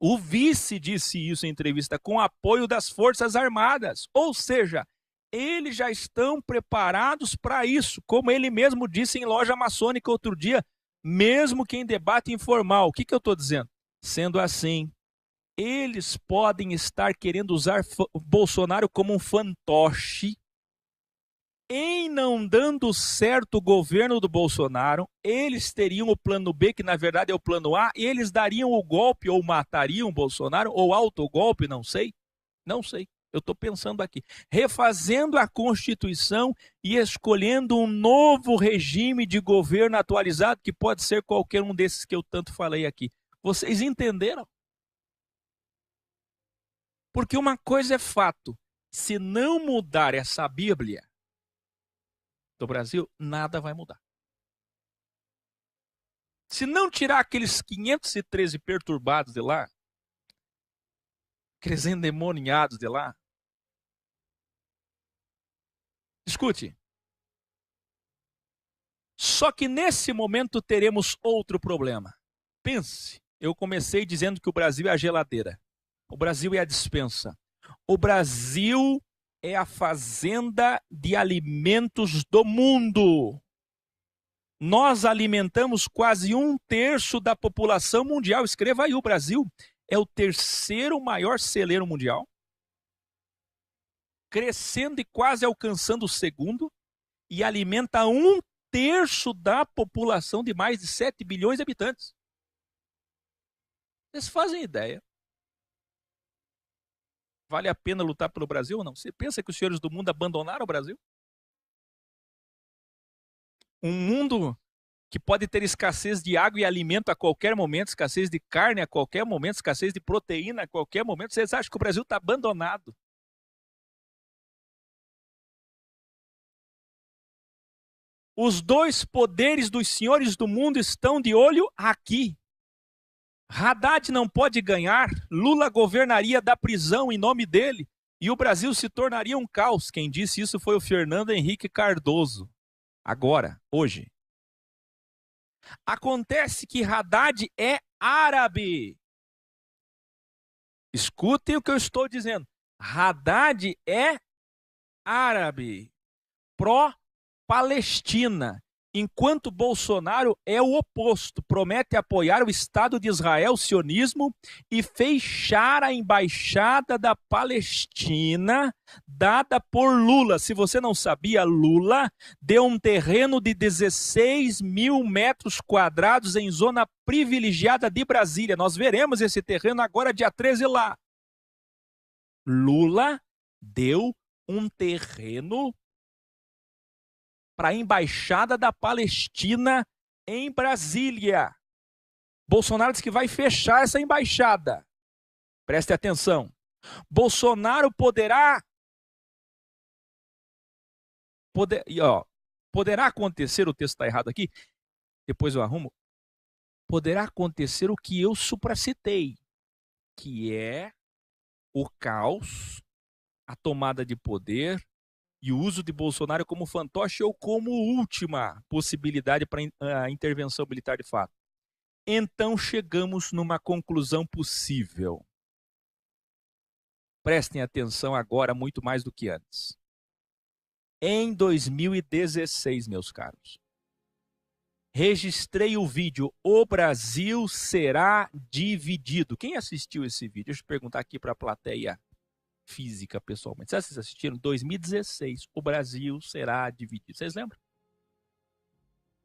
O vice disse isso em entrevista com apoio das Forças Armadas, ou seja, eles já estão preparados para isso, como ele mesmo disse em loja maçônica outro dia, mesmo que em debate informal. O que eu estou dizendo? Sendo assim, eles podem estar querendo usar Bolsonaro como um fantoche. Em não dando certo o governo do Bolsonaro, eles teriam o plano B, que na verdade é o plano A, e eles dariam o golpe ou matariam o Bolsonaro, ou autogolpe, não sei. Não sei, eu estou pensando aqui. Refazendo a Constituição e escolhendo um novo regime de governo atualizado, que pode ser qualquer um desses que eu tanto falei aqui. Vocês entenderam? Porque uma coisa é fato, se não mudar essa Bíblia do Brasil, nada vai mudar. Se não tirar aqueles 513 perturbados de lá, aqueles endemoniados de lá, escute, só que nesse momento teremos outro problema. Pense, eu comecei dizendo que o Brasil é a geladeira, o Brasil é a despensa, o Brasil é a fazenda de alimentos do mundo. Nós alimentamos quase 1/3 da população mundial. Escreva aí, o Brasil é o terceiro maior celeiro mundial, crescendo e quase alcançando o segundo, e alimenta 1/3 da população de mais de 7 bilhões de habitantes. Vocês fazem ideia? Vale a pena lutar pelo Brasil ou não? Você pensa que os senhores do mundo abandonaram o Brasil? Um mundo que pode ter escassez de água e alimento a qualquer momento, escassez de carne a qualquer momento, escassez de proteína a qualquer momento. Vocês acham que o Brasil está abandonado? Os dois poderes dos senhores do mundo estão de olho aqui. Haddad não pode ganhar, Lula governaria da prisão em nome dele e o Brasil se tornaria um caos. Quem disse isso foi o Fernando Henrique Cardoso. Agora, hoje. Acontece que Haddad é árabe. Escutem o que eu estou dizendo. Haddad é árabe, pró-Palestina. Enquanto Bolsonaro é o oposto, promete apoiar o Estado de Israel, o sionismo, e fechar a embaixada da Palestina dada por Lula. Se você não sabia, Lula deu um terreno de 16 mil metros quadrados em zona privilegiada de Brasília. Nós veremos esse terreno agora dia 13 lá. Lula deu um terreno para a embaixada da Palestina em Brasília. Bolsonaro disse que vai fechar essa embaixada. Preste atenção. Bolsonaro poderá acontecer, o texto está errado aqui, depois eu arrumo, poderá acontecer o que eu supracitei, que é o caos, a tomada de poder e o uso de Bolsonaro como fantoche ou como última possibilidade para a intervenção militar de fato. Então chegamos numa conclusão possível. Prestem atenção agora muito mais do que antes. Em 2016, meus caros, registrei o vídeo O Brasil Será Dividido. Quem assistiu esse vídeo? Deixa eu perguntar aqui para a plateia física, pessoalmente. Vocês assistiram? 2016, O Brasil Será Dividido. Vocês lembram?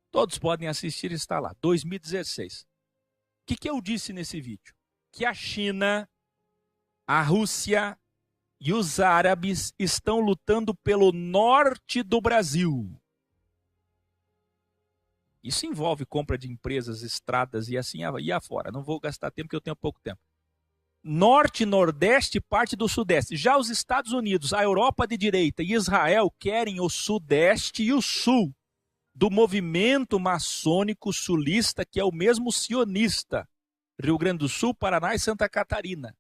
Todos podem assistir e está lá. 2016. O que eu disse nesse vídeo? Que a China, a Rússia e os árabes estão lutando pelo norte do Brasil. Isso envolve compra de empresas, estradas e assim e afora. Não vou gastar tempo porque eu tenho pouco tempo. Norte, Nordeste, parte do Sudeste. Já os Estados Unidos, a Europa de direita e Israel querem o Sudeste e o Sul do movimento maçônico sulista, que é o mesmo sionista. Rio Grande do Sul, Paraná e Santa Catarina.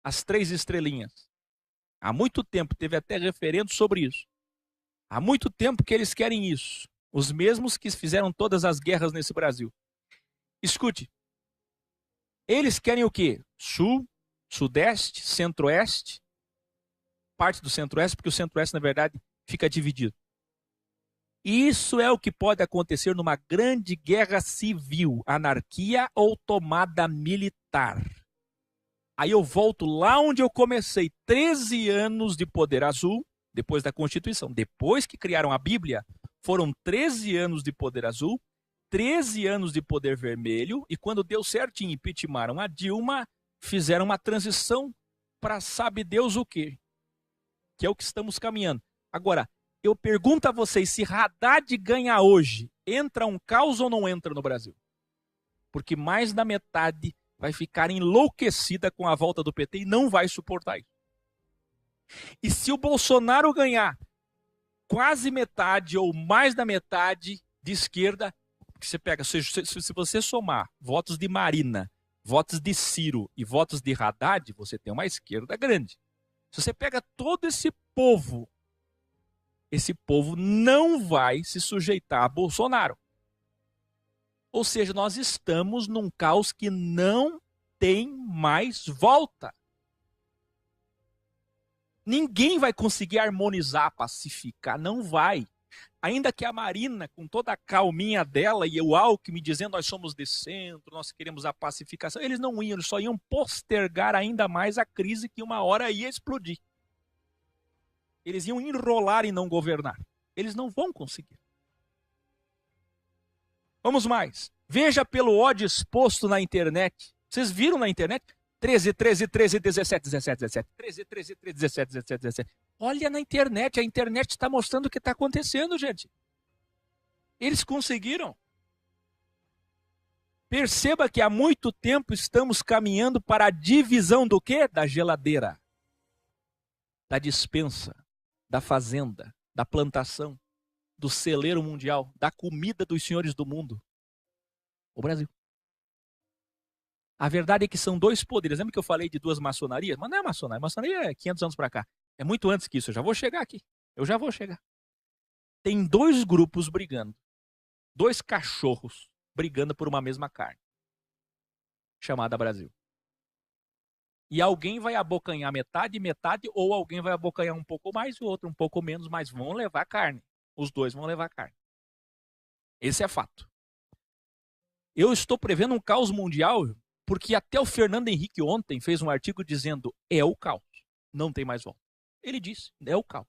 As 3 estrelinhas. Há muito tempo, teve até referendo sobre isso. Há muito tempo que eles querem isso. Os mesmos que fizeram todas as guerras nesse Brasil. Escute. Eles querem o quê? Sul, Sudeste, Centro-Oeste. Parte do Centro-Oeste, porque o Centro-Oeste, na verdade, fica dividido. Isso é o que pode acontecer numa grande guerra civil, anarquia ou tomada militar. Aí eu volto lá onde eu comecei, 13 anos de poder azul, depois da Constituição. Depois que criaram a Bíblia, foram 13 anos de poder azul, 13 anos de poder vermelho, e quando deu certinho, impeachmentaram a Dilma, fizeram uma transição para sabe Deus o quê? Que é o que estamos caminhando. Agora, eu pergunto a vocês, se Haddad ganhar hoje, entra um caos ou não entra no Brasil? Porque mais da metade vai ficar enlouquecida com a volta do PT e não vai suportar isso. E se o Bolsonaro ganhar quase metade ou mais da metade de esquerda, que você pega, se você somar votos de Marina, votos de Ciro e votos de Haddad, você tem uma esquerda grande. Se você pega todo esse povo não vai se sujeitar a Bolsonaro. Ou seja, nós estamos num caos que não tem mais volta. Ninguém vai conseguir harmonizar, pacificar, não vai. Ainda que a Marina, com toda a calminha dela, e o Alckmin dizendo nós somos de centro, nós queremos a pacificação, eles não iam, eles só iam postergar ainda mais a crise que uma hora ia explodir. Eles iam enrolar e não governar. Eles não vão conseguir. Vamos mais. Veja pelo ódio exposto na internet. Vocês viram na internet? 13, 13, 13, 17, 17, 17. 13, 13, 13, 17, 17, 17. Olha na internet. A internet está mostrando o que está acontecendo, gente. Eles conseguiram. Perceba que há muito tempo estamos caminhando para a divisão do quê? Da geladeira, da despensa, da fazenda, da plantação, do celeiro mundial, da comida dos senhores do mundo. O Brasil. A verdade é que são 2 poderes. Lembra que eu falei de 2 maçonarias? Mas não é maçonaria. Maçonaria é 500 anos para cá. É muito antes que isso. Eu já vou chegar aqui. Eu já vou chegar. Tem 2 grupos brigando. 2 cachorros brigando por uma mesma carne. Chamada Brasil. E alguém vai abocanhar metade, ou alguém vai abocanhar um pouco mais e o outro um pouco menos, mas vão levar carne. Os 2 vão levar carne. Esse é fato. Eu estou prevendo um caos mundial, porque até o Fernando Henrique ontem fez um artigo dizendo é o caos, não tem mais volta. Ele disse, é o caos.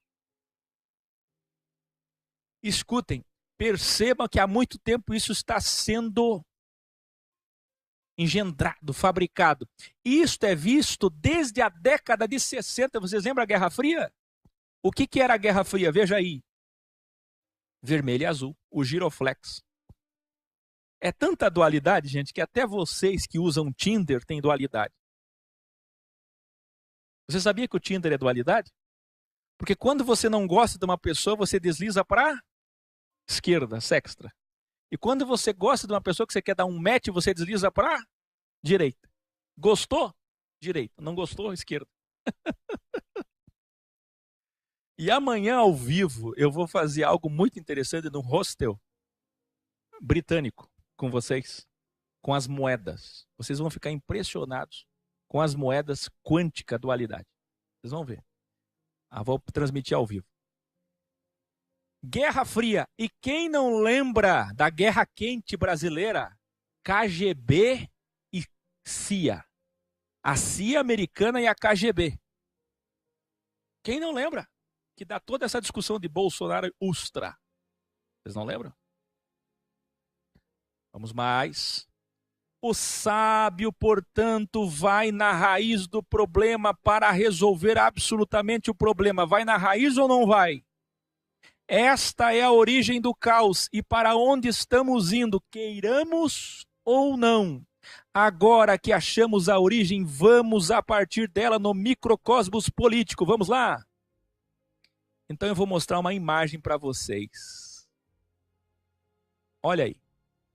Escutem, percebam que há muito tempo isso está sendo engendrado, fabricado. Isto é visto desde a década de 60. Vocês lembram a Guerra Fria? O que era a Guerra Fria? Veja aí. Vermelho e azul, o giroflex. É tanta dualidade, gente, que até vocês que usam Tinder têm dualidade. Você sabia que o Tinder é dualidade? Porque quando você não gosta de uma pessoa, você desliza para esquerda, sexta. E quando você gosta de uma pessoa que você quer dar um match, você desliza para direita. Gostou? Direita. Não gostou? Esquerda. E amanhã, ao vivo, eu vou fazer algo muito interessante no hostel britânico com vocês, com as moedas. Vocês vão ficar impressionados com as moedas quântica dualidade. Vocês vão ver. Vou transmitir ao vivo. Guerra Fria. E quem não lembra da Guerra Quente brasileira? KGB e CIA. A CIA americana e a KGB. Quem não lembra? Que dá toda essa discussão de Bolsonaro e Ustra. Vocês não lembram? Vamos mais. O sábio, portanto, vai na raiz do problema para resolver absolutamente o problema. Vai na raiz ou não vai? Esta é a origem do caos e para onde estamos indo, queiramos ou não. Agora que achamos a origem, vamos a partir dela no microcosmos político. Vamos lá? Então eu vou mostrar uma imagem para vocês. Olha aí.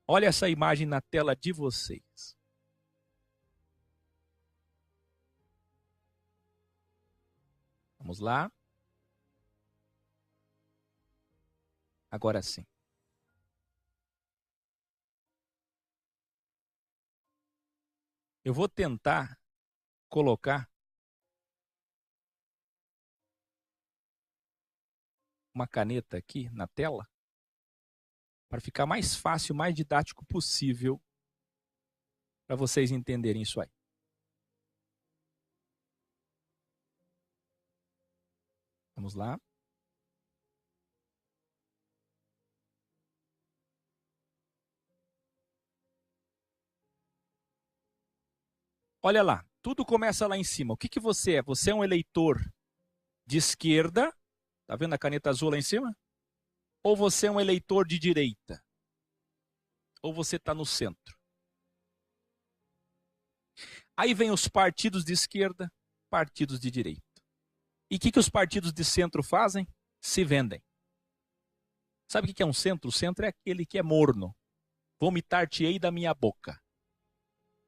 Olha essa imagem na tela de vocês. Vamos lá. Agora sim. Eu vou tentar colocar uma caneta aqui na tela para ficar mais fácil, mais didático possível para vocês entenderem isso aí. Vamos lá. Olha lá, tudo começa lá em cima. O que você é? Você é um eleitor de esquerda, tá vendo a caneta azul lá em cima? Ou você é um eleitor de direita? Ou você está no centro? Aí vem os partidos de esquerda, partidos de direita. E o que os partidos de centro fazem? Se vendem. Sabe o que é um centro? O centro é aquele que é morno. Vomitar-te-ei da minha boca.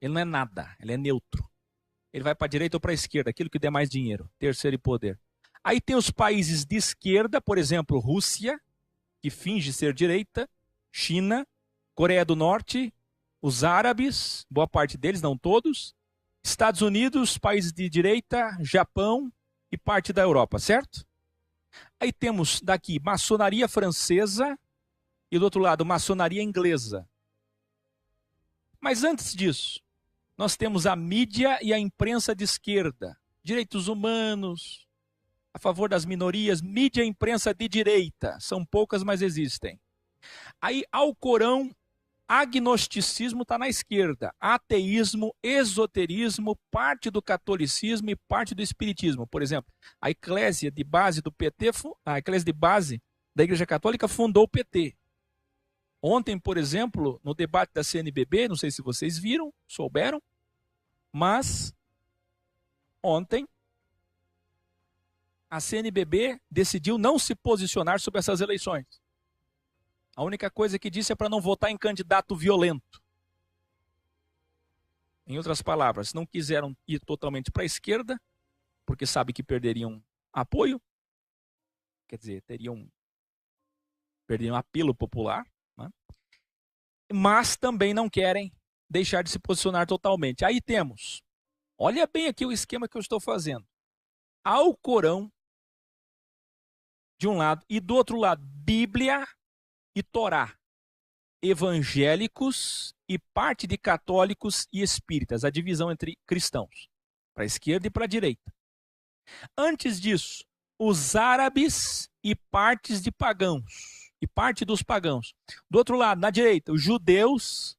Ele não é nada, ele é neutro. Ele vai para a direita ou para a esquerda, aquilo que der mais dinheiro, terceiro e poder. Aí tem os países de esquerda, por exemplo, Rússia, que finge ser direita, China, Coreia do Norte, os árabes, boa parte deles, não todos, Estados Unidos, países de direita, Japão e parte da Europa, certo? Aí temos daqui maçonaria francesa e do outro lado maçonaria inglesa. Mas antes disso, nós temos a mídia e a imprensa de esquerda, direitos humanos, a favor das minorias, mídia e imprensa de direita, são poucas, mas existem. Aí, Alcorão, agnosticismo está na esquerda, ateísmo, esoterismo, parte do catolicismo e parte do espiritismo. Por exemplo, a eclésia de base do PT, a eclésia de base da Igreja Católica fundou o PT. Ontem, por exemplo, no debate da CNBB, não sei se vocês viram, souberam, mas ontem a CNBB decidiu não se posicionar sobre essas eleições. A única coisa que disse é para não votar em candidato violento. Em outras palavras, não quiseram ir totalmente para a esquerda, porque sabe que perderiam apoio, quer dizer, perderiam apelo popular, né? Mas também não querem deixar de se posicionar totalmente. Aí temos, olha bem aqui o esquema que eu estou fazendo. Alcorão, de um lado, e do outro lado, Bíblia e Torá. Evangélicos e parte de católicos e espíritas, a divisão entre cristãos, para a esquerda e para a direita. Antes disso, os árabes e partes de pagãos, e parte dos pagãos. Do outro lado, na direita, os judeus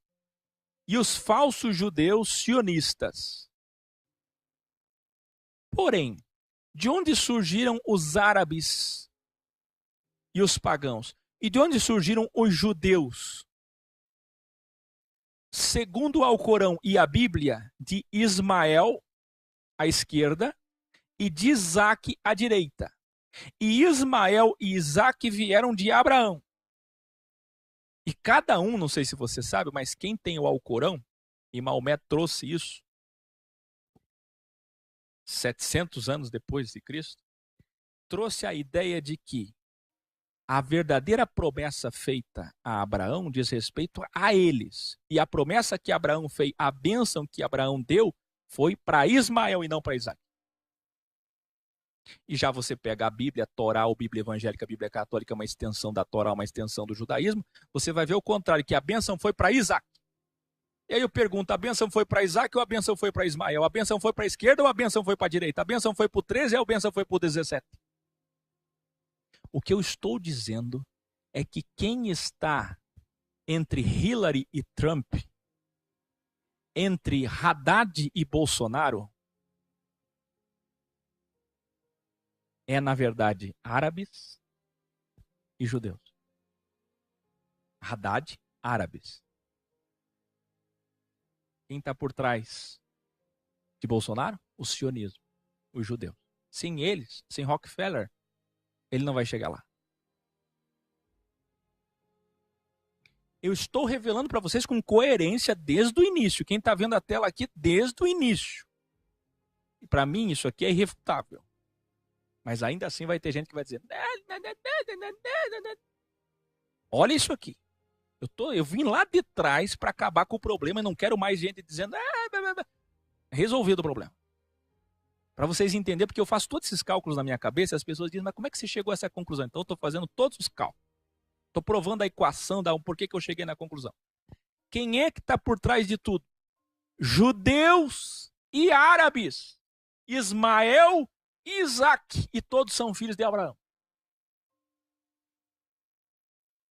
e os falsos judeus sionistas. Porém, de onde surgiram os árabes e os pagãos? E de onde surgiram os judeus? Segundo o Alcorão e a Bíblia, de Ismael, à esquerda, e de Isaque à direita. E Ismael e Isaque vieram de Abraão. E cada um, não sei se você sabe, mas quem tem o Alcorão, e Maomé trouxe isso 700 anos depois de Cristo, trouxe a ideia de que a verdadeira promessa feita a Abraão diz respeito a eles. E a promessa que Abraão fez, a bênção que Abraão deu, foi para Ismael e não para Isaque. E já você pega a Bíblia, a Torá, ou Bíblia evangélica, a Bíblia católica, uma extensão da Torá, uma extensão do judaísmo, você vai ver o contrário, que a bênção foi para Isaque. E aí eu pergunto, a bênção foi para Isaque ou a bênção foi para Ismael? A bênção foi para a esquerda ou a bênção foi para a direita? A bênção foi para o 13 ou a bênção foi para o 17? O que eu estou dizendo é que quem está entre Hillary e Trump, entre Haddad e Bolsonaro, é, na verdade, árabes e judeus. Haddad, árabes. Quem está por trás de Bolsonaro? O sionismo, os judeus. Sem eles, sem Rockefeller, ele não vai chegar lá. Eu estou revelando para vocês com coerência desde o início. Quem está vendo a tela aqui desde o início. E para mim isso aqui é irrefutável. Mas ainda assim vai ter gente que vai dizer: olha isso aqui. Eu vim lá de trás para acabar com o problema e não quero mais gente dizendo: resolvido o problema. Para vocês entenderem, porque eu faço todos esses cálculos na minha cabeça e as pessoas dizem: mas como é que você chegou a essa conclusão? Então eu estou fazendo todos os cálculos. Estou provando a equação da porquê que eu cheguei na conclusão. Quem é que está por trás de tudo? Judeus e árabes. Ismael e Isaque. E todos são filhos de Abraão.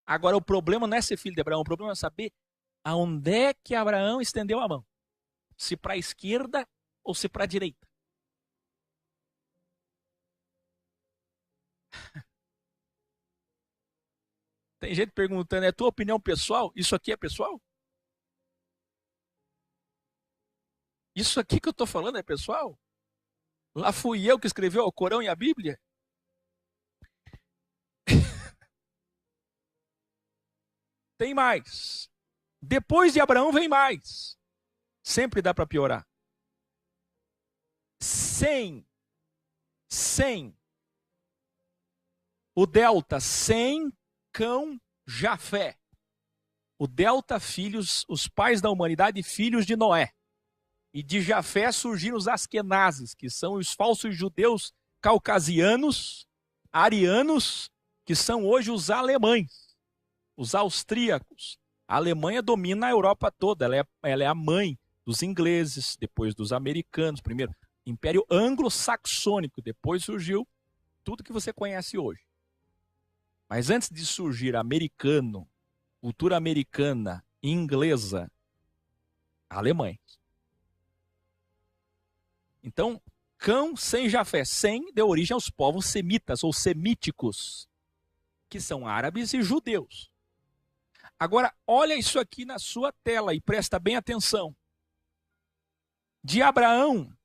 Agora o problema não é ser filho de Abraão. O problema é saber aonde é que Abraão estendeu a mão. Se para a esquerda ou se para a direita. Tem gente perguntando: é tua opinião pessoal? Isso aqui é pessoal? Isso aqui que eu estou falando é pessoal? Lá fui eu que escreveu o Corão e a Bíblia? Tem mais. Depois de Abraão vem mais. Sempre dá para piorar. Sem o delta, sem Cão, Jafé. O delta, filhos, os pais da humanidade, filhos de Noé. E de Jafé surgiram os askenazes, que são os falsos judeus caucasianos, arianos, que são hoje os alemães, os austríacos. A Alemanha domina a Europa toda, ela é a mãe dos ingleses, depois dos americanos, primeiro Império Anglo-Saxônico, depois surgiu tudo que você conhece hoje. Mas antes de surgir americano, cultura americana, inglesa, alemães. Então, Cão sem Jafé, sem deu origem aos povos semitas ou semíticos, que são árabes e judeus. Agora, olha isso aqui na sua tela e presta bem atenção. De Abraão,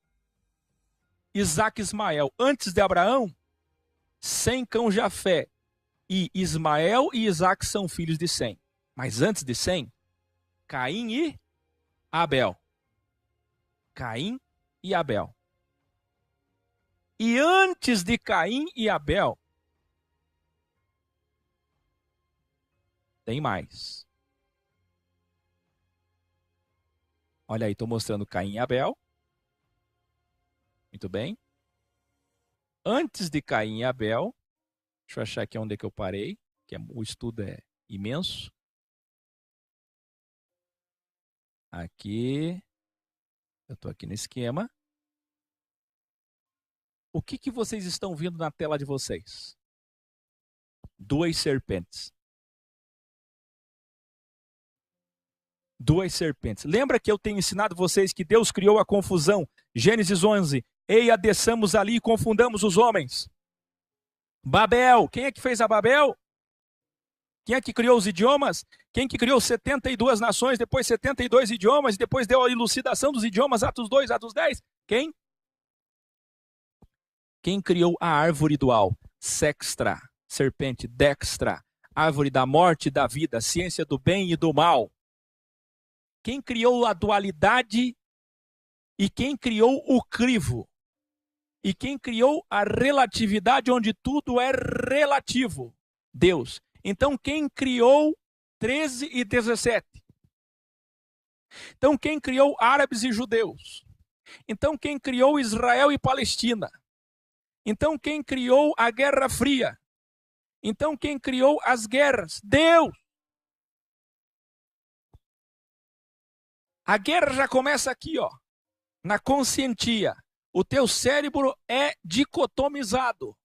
Isaque e Ismael. Antes de Abraão, Sem, Cão, Jafé. E Ismael e Isaque são filhos de Sem. Mas antes de Sem, Caim e Abel. Caim e Abel. E antes de Caim e Abel, tem mais. Olha aí, estou mostrando Caim e Abel. Muito bem. Antes de Caim e Abel, deixa eu achar aqui onde é que eu parei, que o estudo é imenso. Aqui, eu estou aqui no esquema. O que vocês estão vendo na tela de vocês? 2 serpentes. 2 serpentes. Lembra que eu tenho ensinado vocês que Deus criou a confusão? Gênesis 11. Eia, desçamos ali e confundamos os homens. Babel. Quem é que fez a Babel? Quem é que criou os idiomas? Quem que criou 72 nações, depois 72 idiomas, e depois deu a elucidação dos idiomas, Atos 2, Atos 10? Quem? Quem criou a árvore dual? Sextra, serpente, dextra, árvore da morte e da vida, ciência do bem e do mal. Quem criou a dualidade e quem criou o crivo? E quem criou a relatividade onde tudo é relativo? Deus. Então quem criou 13 e 17? Então quem criou árabes e judeus? Então quem criou Israel e Palestina? Então quem criou a Guerra Fria? Então quem criou as guerras? Deus! A guerra já começa aqui, ó, na conscientia. O teu cérebro é dicotomizado.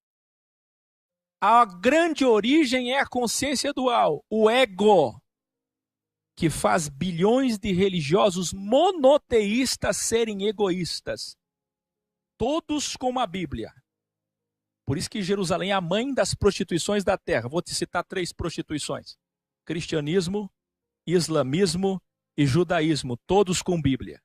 A grande origem é a consciência dual, o ego, que faz bilhões de religiosos monoteístas serem egoístas. Todos com a Bíblia. Por isso que Jerusalém é a mãe das prostituições da terra. Vou te citar 3 prostituições. Cristianismo, islamismo e judaísmo, todos com Bíblia.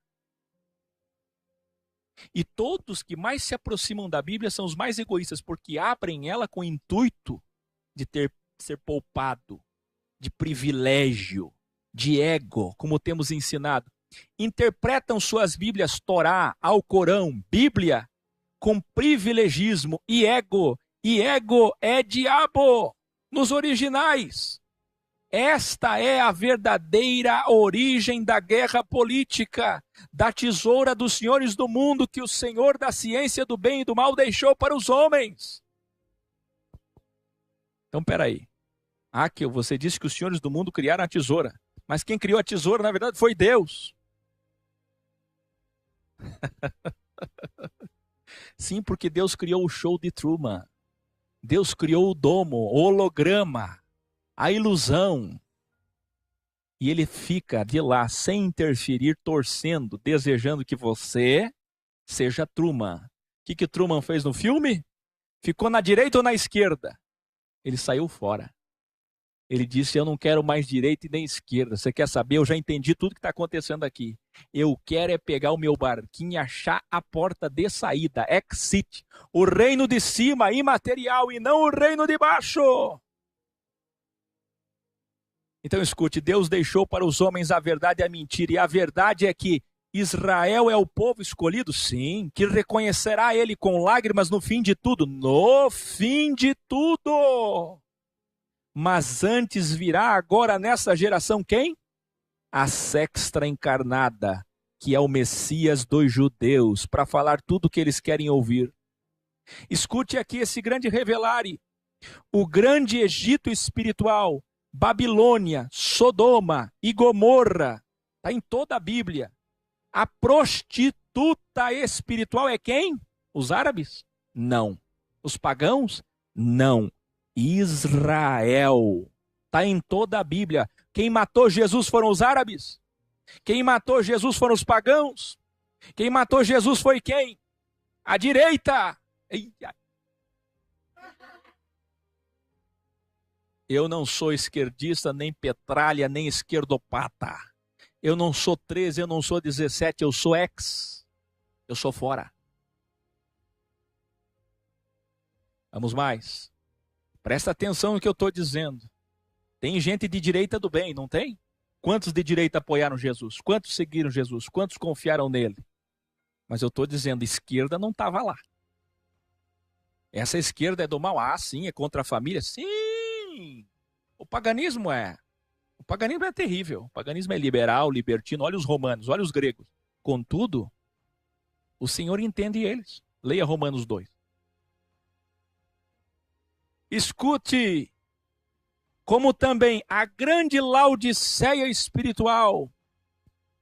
E todos que mais se aproximam da Bíblia são os mais egoístas, porque abrem ela com o intuito de ser poupado, de privilégio, de ego, como temos ensinado. Interpretam suas Bíblias, Torá, Alcorão, Bíblia, com privilegismo e ego. E ego é diabo nos originais. Esta é a verdadeira origem da guerra política, da tesoura dos senhores do mundo que o Senhor da ciência do bem e do mal deixou para os homens. Então, peraí. Aqui, você disse que os senhores do mundo criaram a tesoura. Mas quem criou a tesoura, na verdade, foi Deus. Sim, porque Deus criou o show de Truman. Deus criou o domo, o holograma, a ilusão. E ele fica de lá, sem interferir, torcendo, desejando que você seja Truman. O que Truman fez no filme? Ficou na direita ou na esquerda? Ele saiu fora. Ele disse, eu não quero mais direita e nem esquerda. Você quer saber? Eu já entendi tudo que está acontecendo aqui. Eu quero é pegar o meu barquinho e achar a porta de saída, exit. O reino de cima, imaterial, e não o reino de baixo. Então escute, Deus deixou para os homens a verdade e a mentira. E a verdade é que Israel é o povo escolhido, sim, que reconhecerá ele com lágrimas no fim de tudo. No fim de tudo. Mas antes virá agora nessa geração quem? A sexta encarnada, que é o Messias dos judeus, para falar tudo o que eles querem ouvir. Escute aqui esse grande revelare. O grande Egito espiritual, Babilônia, Sodoma e Gomorra, está em toda a Bíblia. A prostituta espiritual é quem? Os árabes? Não. Os pagãos? Não. Israel. Está em toda a Bíblia. Quem matou Jesus foram os árabes. Quem matou Jesus foram os pagãos. Quem matou Jesus foi quem? A direita. Eu não sou esquerdista, nem petralha, nem esquerdopata. Eu não sou 13, eu não sou 17, eu sou ex. Eu sou fora. Vamos mais. Presta atenção no que eu estou dizendo. Tem gente de direita do bem, não tem? Quantos de direita apoiaram Jesus? Quantos seguiram Jesus? Quantos confiaram nele? Mas eu estou dizendo, esquerda não estava lá. Essa esquerda é do mal? Ah, sim, é contra a família? Sim! O paganismo é. O paganismo é terrível. O paganismo é liberal, libertino. Olha os romanos, olha os gregos. Contudo, o Senhor entende eles. Leia Romanos 2. Escute, como também a grande Laodiceia espiritual,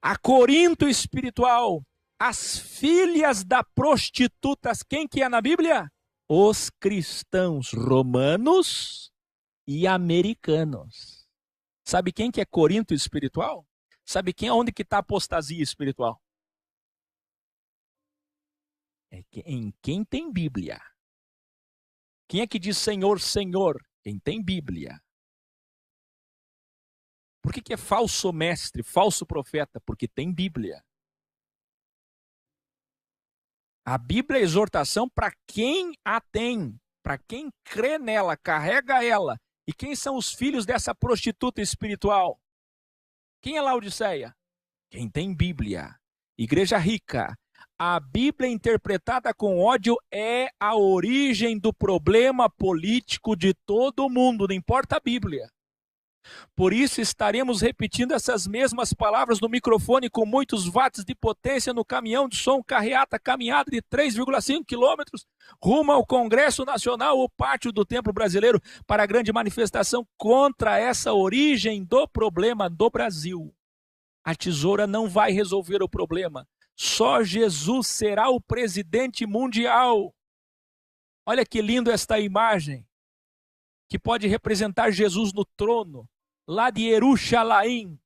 a Corinto espiritual, as filhas da prostitutas, quem que é na Bíblia? Os cristãos romanos e americanos. Sabe quem que é Corinto espiritual? Sabe onde que está a apostasia espiritual? É em quem tem Bíblia. Quem é que diz Senhor, Senhor? Quem tem Bíblia. Por que é falso mestre, falso profeta? Porque tem Bíblia. A Bíblia é exortação para quem a tem, para quem crê nela, carrega ela. E quem são os filhos dessa prostituta espiritual? Quem é Laodiceia? Quem tem Bíblia. Igreja rica. A Bíblia interpretada com ódio é a origem do problema político de todo mundo, não importa a Bíblia. Por isso estaremos repetindo essas mesmas palavras no microfone com muitos watts de potência no caminhão de som, carreata, caminhada de 3,5 quilômetros rumo ao Congresso Nacional ou pátio do Templo Brasileiro para a grande manifestação contra essa origem do problema do Brasil. A tesoura não vai resolver o problema. Só Jesus será o presidente mundial. Olha que lindo esta imagem, que pode representar Jesus no trono, lá de Jerusalém,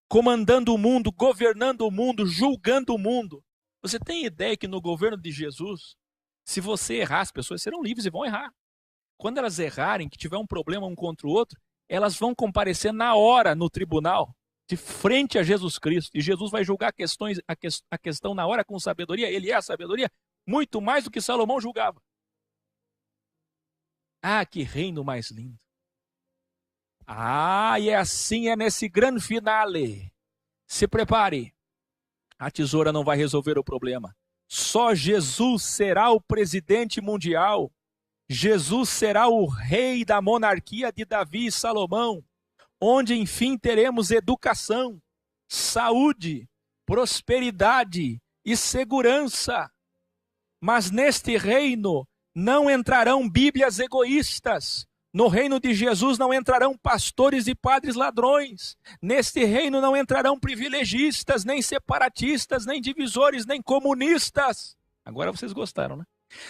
comandando o mundo, governando o mundo, julgando o mundo. Você tem ideia que no governo de Jesus, se você errar, as pessoas serão livres e vão errar. Quando elas errarem, que tiver um problema um contra o outro, elas vão comparecer na hora no tribunal, de frente a Jesus Cristo. E Jesus vai julgar a questão na hora com sabedoria. Ele é a sabedoria, muito mais do que Salomão julgava. Ah, que reino mais lindo. Ah, e é assim, é nesse grande finale. Se prepare. A tesoura não vai resolver o problema. Só Jesus será o presidente mundial. Jesus será o rei da monarquia de Davi e Salomão, onde enfim teremos educação, saúde, prosperidade e segurança. Mas neste reino não entrarão bíblias egoístas. No reino de Jesus não entrarão pastores e padres ladrões. Neste reino não entrarão privilegistas, nem separatistas, nem divisores, nem comunistas. Agora vocês gostaram, né?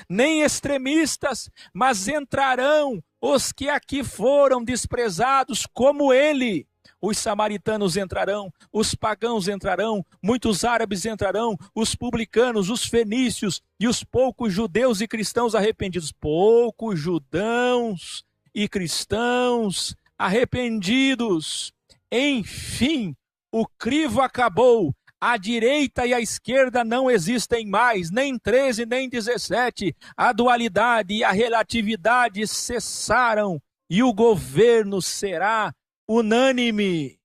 Nem extremistas, mas entrarão os que aqui foram desprezados como ele. Os samaritanos entrarão, os pagãos entrarão, muitos árabes entrarão, os publicanos, os fenícios e os poucos judeus e cristãos arrependidos. Poucos judeus e cristãos arrependidos. Enfim, o crivo acabou. A direita e a esquerda não existem mais, nem 13, nem 17. A dualidade e a relatividade cessaram e o governo será unânime.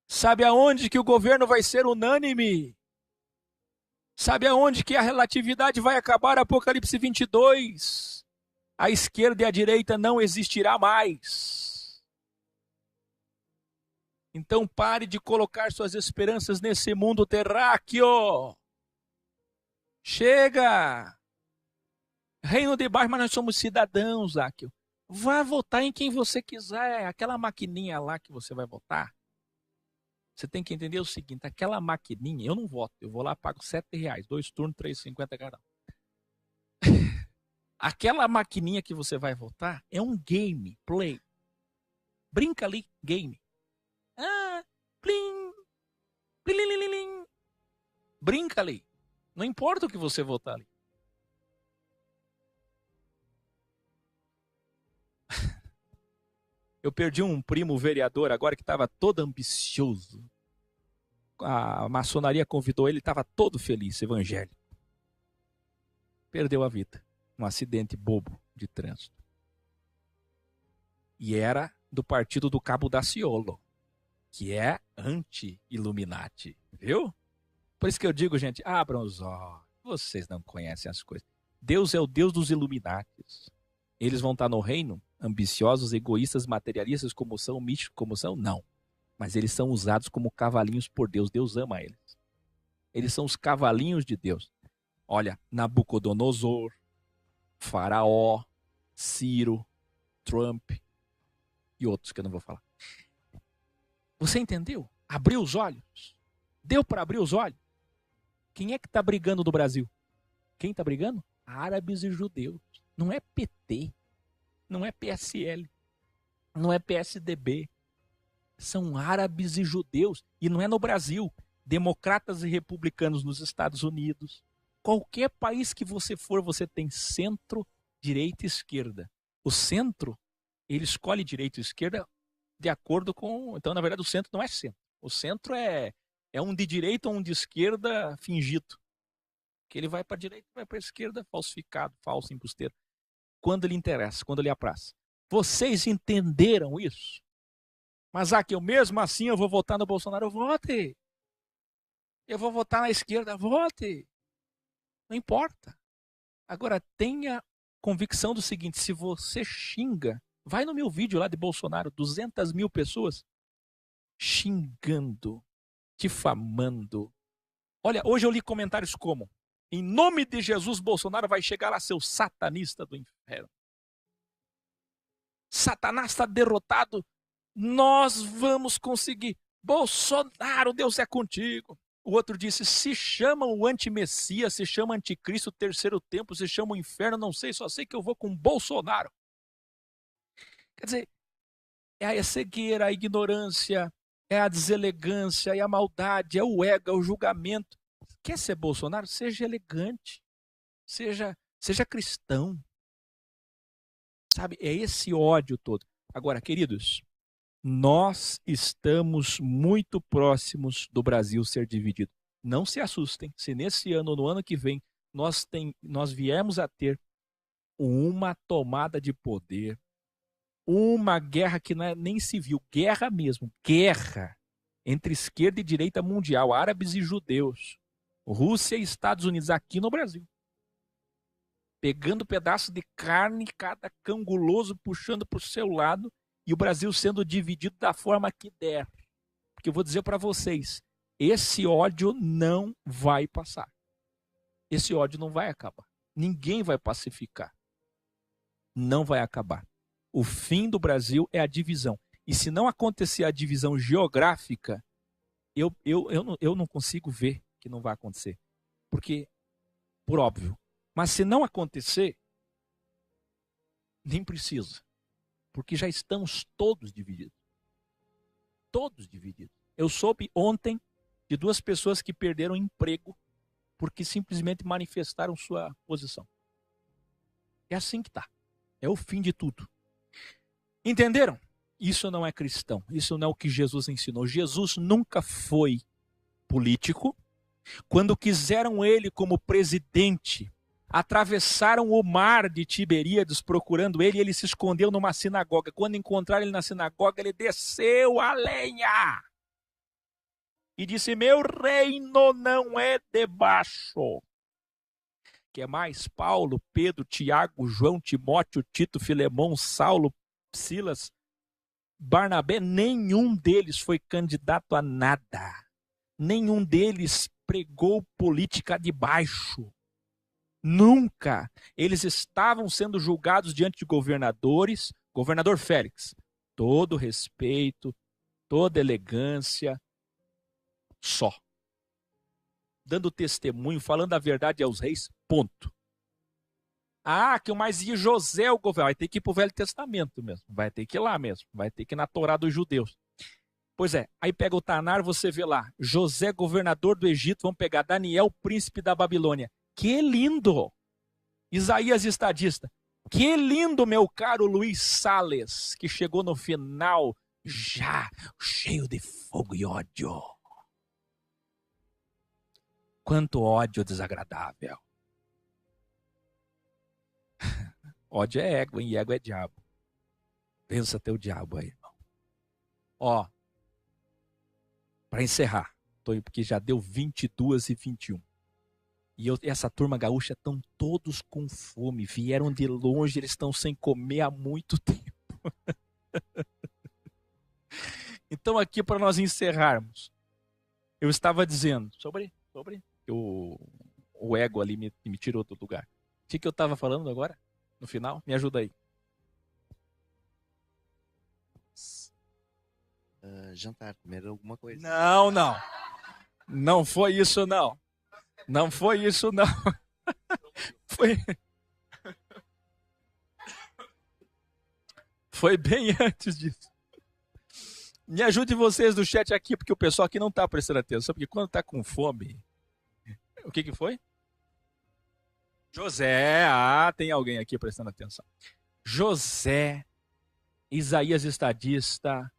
Sabe aonde que o governo vai ser unânime? Sabe aonde que a relatividade vai acabar? Apocalipse 22. A esquerda e a direita não existirá mais. Então pare de colocar suas esperanças nesse mundo terráqueo. Chega! Reino de baixo, mas nós somos cidadãos, Záqueo. Vá votar em quem você quiser. Aquela maquininha lá que você vai votar. Você tem que entender o seguinte, aquela maquininha, eu não voto. Eu vou lá, pago R$7, 2 turnos, R$3,50 cada um. Aquela maquininha que você vai votar é um game, play. Brinca ali, game. Ah, plim, plim, plim, plim, plim. Brinca ali. Não importa o que você votar ali. Eu perdi um primo vereador agora que estava todo ambicioso. A maçonaria convidou ele, estava todo feliz, evangélico. Perdeu a vida. Um acidente bobo de trânsito. E era do partido do Cabo Daciolo, que é anti-Illuminati, viu? Por isso que eu digo, gente, abram os olhos. Vocês não conhecem as coisas. Deus é o Deus dos Illuminatis. Eles vão estar no reino, ambiciosos, egoístas, materialistas, como são, místicos, como são? Não. Mas eles são usados como cavalinhos por Deus. Deus ama eles. Eles são os cavalinhos de Deus. Olha, Nabucodonosor, Faraó, Ciro, Trump e outros que eu não vou falar. Você entendeu? Abriu os olhos. Deu para abrir os olhos. Quem é que está brigando do Brasil? Quem está brigando? Árabes e judeus. Não é PT. Não é PSL. Não é PSDB. São árabes e judeus. E não é no Brasil. Democratas e republicanos nos Estados Unidos. Qualquer país que você for, você tem centro, direita e esquerda. O centro, ele escolhe direita e esquerda de acordo com... Então, na verdade, o centro não é centro. O centro é um de direita ou um de esquerda fingido. Que ele vai para a direita, vai para a esquerda, falsificado, falso, embusteiro. Quando lhe interessa, quando lhe apraz. Vocês entenderam isso? Mas que eu mesmo assim eu vou votar no Bolsonaro, vote. Eu vou votar na esquerda, vote. Não importa. Agora tenha convicção do seguinte, se você xinga, vai no meu vídeo lá de Bolsonaro, 200 mil pessoas xingando, difamando. Olha, hoje eu li comentários como, em nome de Jesus, Bolsonaro vai chegar lá, seu satanista do inferno. Satanás está derrotado, nós vamos conseguir. Bolsonaro, Deus é contigo. O outro disse, se chama o anti-messias, se chama anticristo, terceiro tempo, se chama o inferno, não sei, só sei que eu vou com Bolsonaro. Quer dizer, é a cegueira, a ignorância, é a deselegância, é a maldade, é o ego, é o julgamento. Quer ser Bolsonaro? Seja elegante, seja cristão. Sabe, é esse ódio todo. Agora, queridos, nós estamos muito próximos do Brasil ser dividido. Não se assustem, se nesse ano ou no ano que vem nós viemos a ter uma tomada de poder, uma guerra que não é nem civil, guerra mesmo, guerra entre esquerda e direita mundial, árabes e judeus, Rússia e Estados Unidos aqui no Brasil. Pegando pedaço de carne, cada canguloso puxando para o seu lado, e o Brasil sendo dividido da forma que der. Porque eu vou dizer para vocês, esse ódio não vai passar. Esse ódio não vai acabar. Ninguém vai pacificar. Não vai acabar. O fim do Brasil é a divisão. E se não acontecer a divisão geográfica, eu não consigo ver que não vai acontecer. Porque, por óbvio. Mas se não acontecer, nem precisa. Porque já estamos todos divididos. Todos divididos. Eu soube ontem de 2 pessoas que perderam emprego porque simplesmente manifestaram sua posição. É assim que está. É o fim de tudo. Entenderam? Isso não é cristão. Isso não é o que Jesus ensinou. Jesus nunca foi político. Quando quiseram ele como presidente, atravessaram o mar de Tiberíades procurando ele, e ele se escondeu numa sinagoga. Quando encontraram ele na sinagoga, ele desceu a lenha e disse, meu reino não é de baixo. Que é mais? Paulo, Pedro, Tiago, João, Timóteo, Tito, Filemão, Saulo, Silas, Barnabé, nenhum deles foi candidato a nada. Nenhum deles pregou política de baixo. Nunca. Eles estavam sendo julgados diante de governadores. Governador Félix, todo respeito, toda elegância, só. Dando testemunho, falando a verdade aos reis, ponto. Mas e José o governador? Vai ter que ir para o Velho Testamento mesmo. Vai ter que ir lá mesmo. Vai ter que ir na Torá dos judeus. Pois é, aí pega o Tanar, você vê lá, José, governador do Egito, vamos pegar Daniel, príncipe da Babilônia. Que lindo! Isaías, estadista. Que lindo, meu caro Luiz Salles, que chegou no final já cheio de fogo e ódio. Quanto ódio desagradável. Ódio é ego, e ego é diabo. Pensa teu diabo aí, irmão. Ó, para encerrar, porque já deu 22h21. E essa turma gaúcha estão todos com fome. Vieram de longe, eles estão sem comer há muito tempo. Então aqui para nós encerrarmos, eu estava dizendo sobre o ego ali me tirou do lugar. O que eu estava falando agora? No final? Me ajuda aí. Jantar, comer alguma coisa. Não. Não foi isso, não. Não foi isso, não. Foi bem antes disso. Me ajude vocês do chat aqui, porque o pessoal aqui não está prestando atenção, porque quando está com fome... O que foi? José, tem alguém aqui prestando atenção. José, Isaías estadista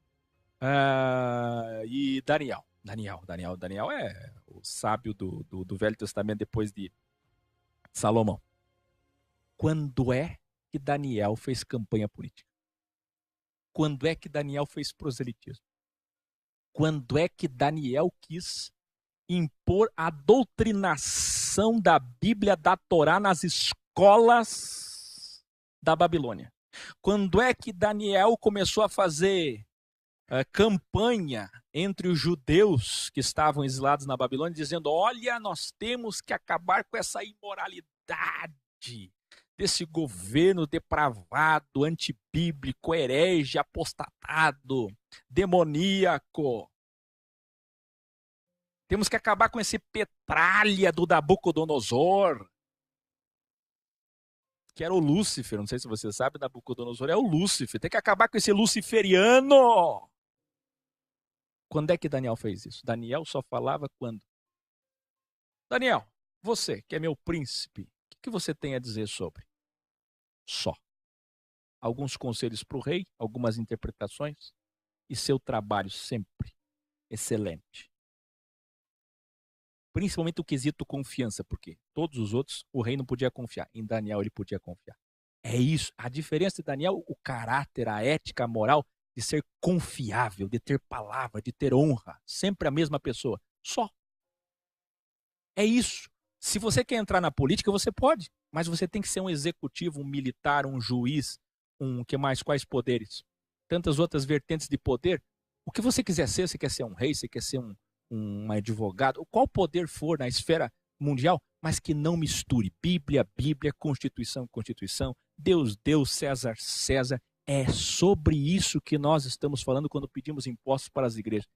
e Daniel. Daniel é o sábio do Velho Testamento depois de Salomão. Quando é que Daniel fez campanha política? Quando é que Daniel fez proselitismo? Quando é que Daniel quis impor a doutrinação da Bíblia, da Torá, nas escolas da Babilônia? Quando é que Daniel começou a fazer campanha entre os judeus que estavam exilados na Babilônia, dizendo: olha, nós temos que acabar com essa imoralidade desse governo depravado, antibíblico, herege, apostatado, demoníaco. Temos que acabar com esse petralha do Nabucodonosor, que era o Lúcifer. Não sei se você sabe, Nabucodonosor é o Lúcifer. Tem que acabar com esse luciferiano. Quando é que Daniel fez isso? Daniel só falava quando? Daniel, você que é meu príncipe, o que você tem a dizer sobre? Só. Alguns conselhos para o rei, algumas interpretações e seu trabalho sempre excelente. Principalmente o quesito confiança, porque todos os outros o rei não podia confiar. Em Daniel ele podia confiar. É isso. A diferença de Daniel, o caráter, a ética, a moral, de ser confiável, de ter palavra, de ter honra. Sempre a mesma pessoa. Só. É isso. Se você quer entrar na política, você pode. Mas você tem que ser um executivo, um militar, um juiz, quais poderes? Tantas outras vertentes de poder. O que você quiser ser, você quer ser um rei, você quer ser um advogado, qual poder for na esfera mundial, mas que não misture Bíblia, Constituição, Deus, César, César. É sobre isso que nós estamos falando quando pedimos impostos para as igrejas.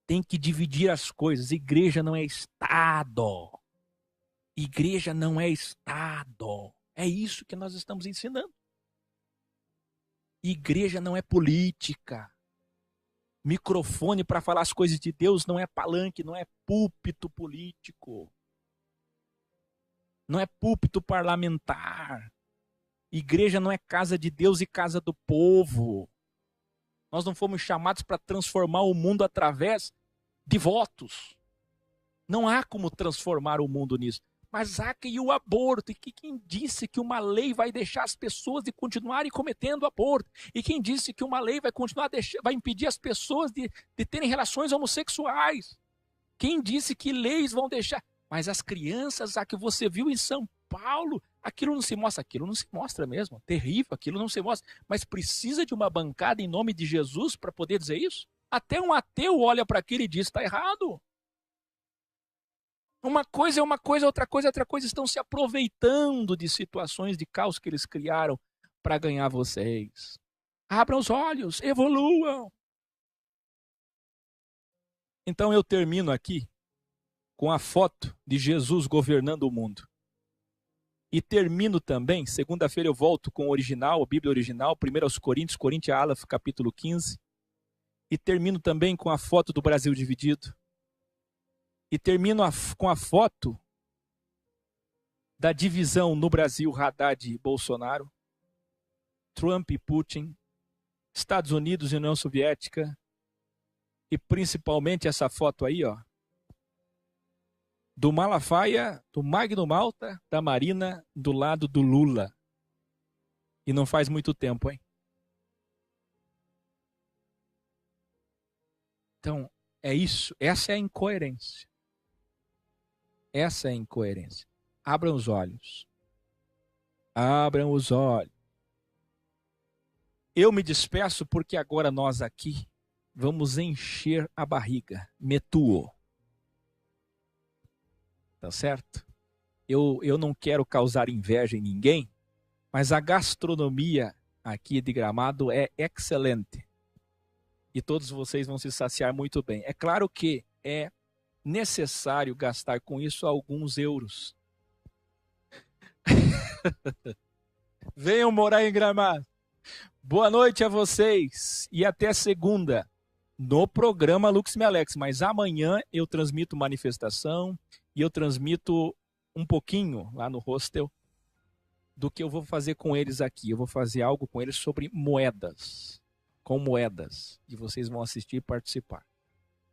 Tem que dividir as coisas. Igreja não é Estado. Igreja não é Estado. É isso que nós estamos ensinando. Igreja não é política. Microfone para falar as coisas de Deus não é palanque, não é púlpito político. Não é púlpito parlamentar. Igreja não é casa de Deus e casa do povo. Nós não fomos chamados para transformar o mundo através de votos. Não há como transformar o mundo nisso. Mas há que o aborto. E quem disse que uma lei vai deixar as pessoas de continuarem cometendo aborto? E quem disse que uma lei vai impedir as pessoas de terem relações homossexuais? Quem disse que leis vão deixar? Mas as crianças, a que você viu em São Paulo, aquilo não se mostra mesmo. Terrível, aquilo não se mostra. Mas precisa de uma bancada em nome de Jesus para poder dizer isso? Até um ateu olha para aquilo e diz: está errado. Uma coisa é uma coisa, outra coisa é outra coisa. Estão se aproveitando de situações de caos que eles criaram para ganhar vocês. Abram os olhos, evoluam. Então eu termino aqui com a foto de Jesus governando o mundo. E termino também, segunda-feira eu volto com o original, a Bíblia original, 1 Coríntios, Coríntia Aleph, capítulo 15. E termino também com a foto do Brasil dividido. E termino com a foto da divisão no Brasil, Haddad e Bolsonaro, Trump e Putin, Estados Unidos e União Soviética, e principalmente essa foto aí, ó, do Malafaia, do Magno Malta, da Marina, do lado do Lula. E não faz muito tempo, hein? Então, é isso. Essa é a incoerência. Essa é a incoerência. Abram os olhos. Abram os olhos. Eu me despeço porque agora nós aqui vamos encher a barriga. Metuo. Tá certo? Eu não quero causar inveja em ninguém, mas a gastronomia aqui de Gramado é excelente. E todos vocês vão se saciar muito bem. É claro que é necessário gastar com isso alguns euros. Venham morar em Gramado. Boa noite a vocês e até segunda no programa Lux Me Alex. Mas amanhã eu transmito manifestação e eu transmito um pouquinho lá no hostel do que eu vou fazer com eles aqui. Eu vou fazer algo com eles sobre moedas. Com moedas. E vocês vão assistir e participar.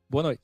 Boa noite.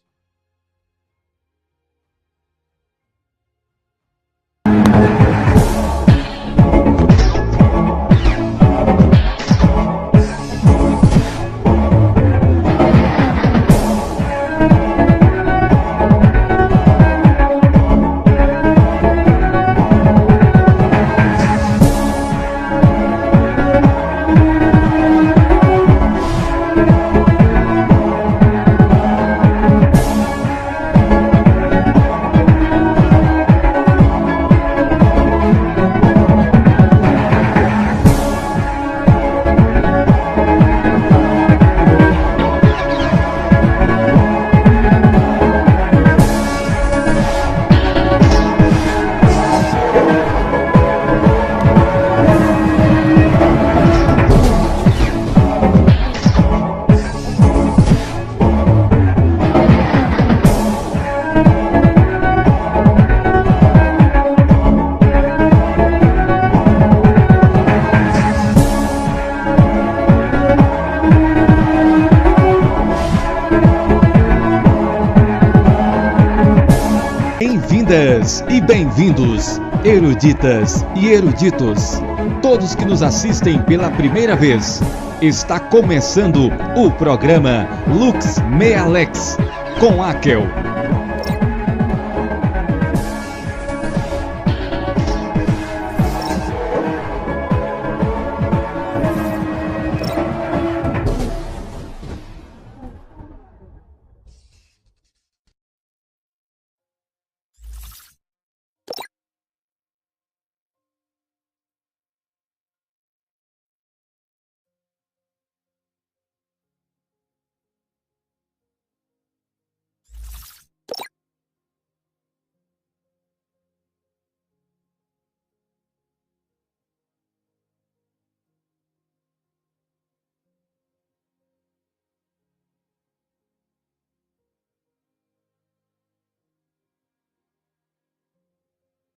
Bem-vindas e bem-vindos, eruditas e eruditos, todos que nos assistem pela primeira vez. Está começando o programa Lux Me Alex com Akel.